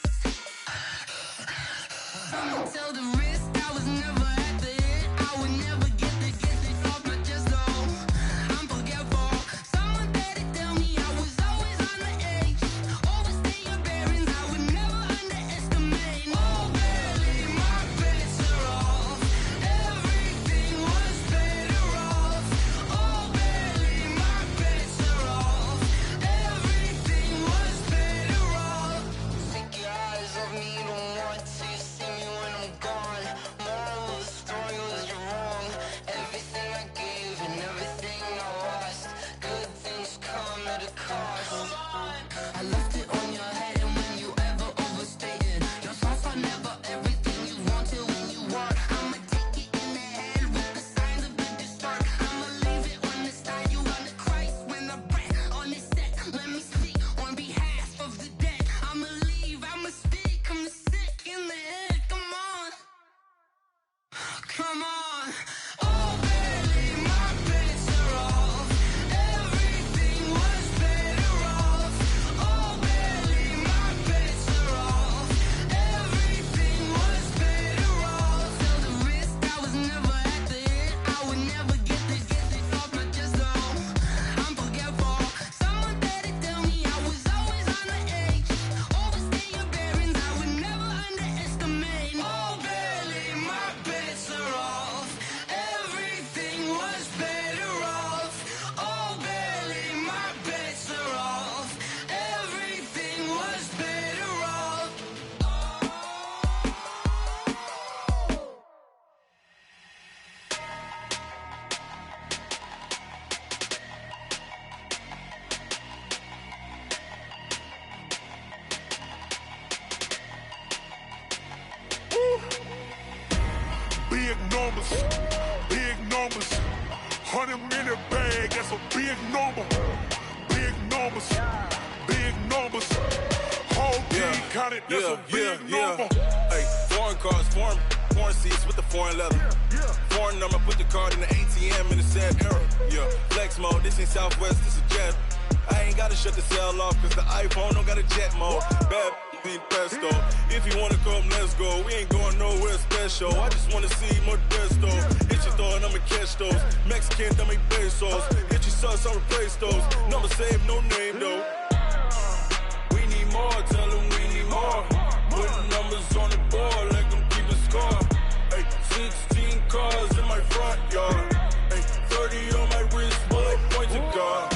big numbers, big numbers. 100-minute bag, that's a big number. Big numbers, big numbers. Whole team counted, that's a big number. Hey, foreign cars, foreign seats with the foreign leather. Foreign number, put the card in the ATM in the sad era. Yeah, flex mode, this ain't Southwest, this is jet. I ain't gotta shut the cell off, cause the iPhone don't got a jet mode. Bad need pesto. If you wanna come, let's go. We ain't going nowhere special. I just wanna see more desto. Hit your thought, I'ma catch those. Mexican, I'ma make pesos. Hit your sus, I'll replace those. Number saved, no name though. We need more, tell them we need more. Putting numbers on the board, let them keep a score. Hey, 16 cars in my front yard. Hey, 30 on my wrist, bullet point to God.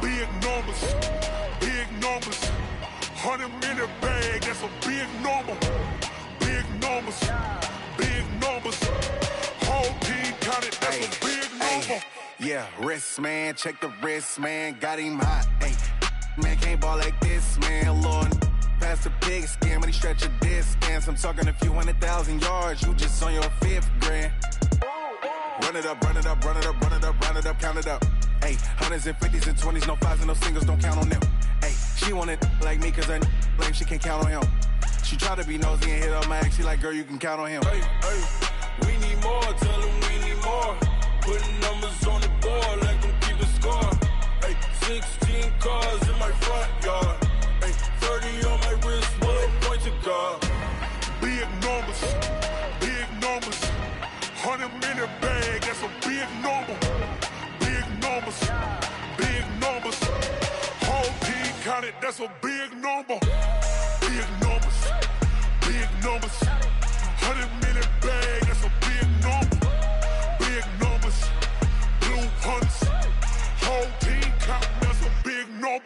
Big numbers, big numbers. 100-minute bag, that's a big number. Big numbers, big numbers. Whole team counted, that's a big number. Yeah, wrist man, check the wrist man, got him hot. Ay, man can't ball like this, man. Lord, past the pig skin when he stretch a distance. I'm talking a few 100,000 yards, you just on your 5th grand. Run it up, run it up, run it up, run it up, run it up, count it up. Ay, 100s and 50s and 20s, no 5s and no singles, don't count on them. Ay, she want it like me cause her blame, she can't count on him. She try to be nosy and hit up my ex, she like, girl, you can count on him. Hey, we need more, tell them we need more. Putting numbers on the board, let them keep a score. Hey, 16 cars in my front yard. Hey, 30 on my wrist, bullet point to God. Big numbers, big numbers. 100-minute bag, that's a big number. Big numbers, big numbers. Whole team counted, that's a big number. Big numbers, big numbers. 100-minute bag, that's a big number. Big numbers, blue hunts. Whole team counting, that's a big number.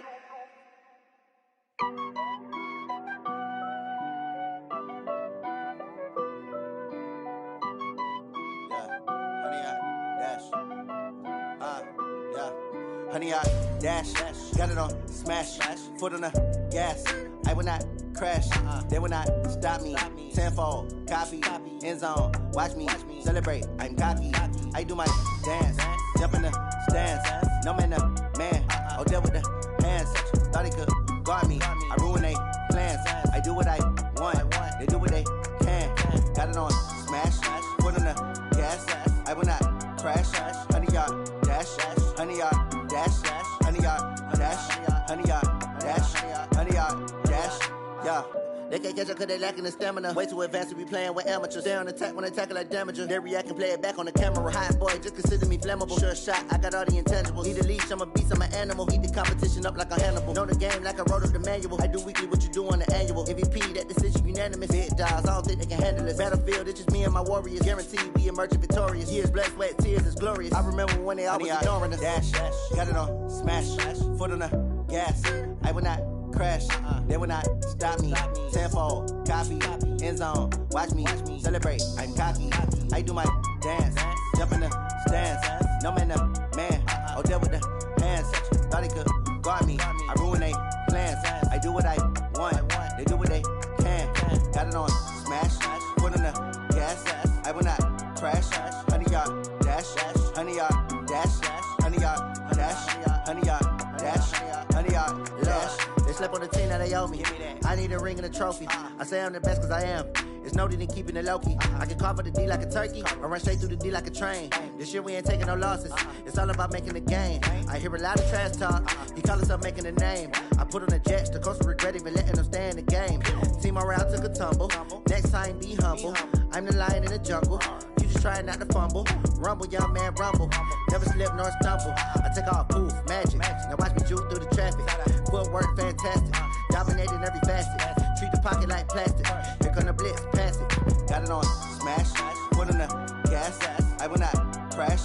Honey, I dash, got it on smash, foot on the gas. I will not crash, they will not stop me. Tenfold, copy, end zone, watch me celebrate. I'm cocky, I do my dance, jump in the stands. No man, the man, oh, deal with the hands. Thought he could guard me, I ruin they plans. I do what I want, they do what they can. Got it on smash, foot on the gas. I will not crash, honey, y'all dash, honey, y'all dash, honey, y'all dash, honey, y'all dash, honey, y'all dash, yeah. They can't catch up cause they lacking the stamina. Way too advanced to be playing with amateurs. They on attack when they tackle like damager. They react and play it back on the camera. Hot boy, just consider me flammable. Sure shot, I got all the intangibles. Need a leash, I'm a beast, I'm an animal. Heat the competition up like a Hannibal. Know the game like I wrote up the manual. I do weekly what you do on the annual. MVP, that decision unanimous. Big dogs, I don't think they can handle it. Battlefield, it's just me and my warriors. Guaranteed we emerging victorious. Years, blood, sweat, tears, it's glorious. I remember when they always ignoring us. Dash, got it on smash, foot on the gas. I will not crash, they will not stop me. Tenfold, copy, end zone, watch me celebrate. I'm cocky, I do my dance, jump in the stands. No man, the man, oh, deal with the hands. Thought he could guard me, I ruin they plans. I do what I want, they do what they can. Got it on smash, foot on the gas. I will not crash, honey, y'all dash, honey, y'all dash, honey, y'all dash, honey, y'all dash, honey, y'all dash. They slept on the team that they owe me. I need a ring and a trophy. I say I'm the best cause I am. It's no need in keeping it low-key. I can carve the D like a turkey or run straight through the D like a train. This year we ain't taking no losses. It's all about making the game. I hear a lot of trash talk. He call himself making a name. I put on the jets. The coach will regret even letting them stay in the game. Team around took a tumble. Next time be humble. I'm the lion in the jungle. You just trying not to fumble. Rumble, young man, rumble. Never slip nor stumble. I take off, poof, magic. Now watch me juke through the traffic. Footwork fantastic. Dominating every facet. Treat the pocket like plastic. Here come the blitz, pass it. Got it on smash. Foot on the gas. I will not crash.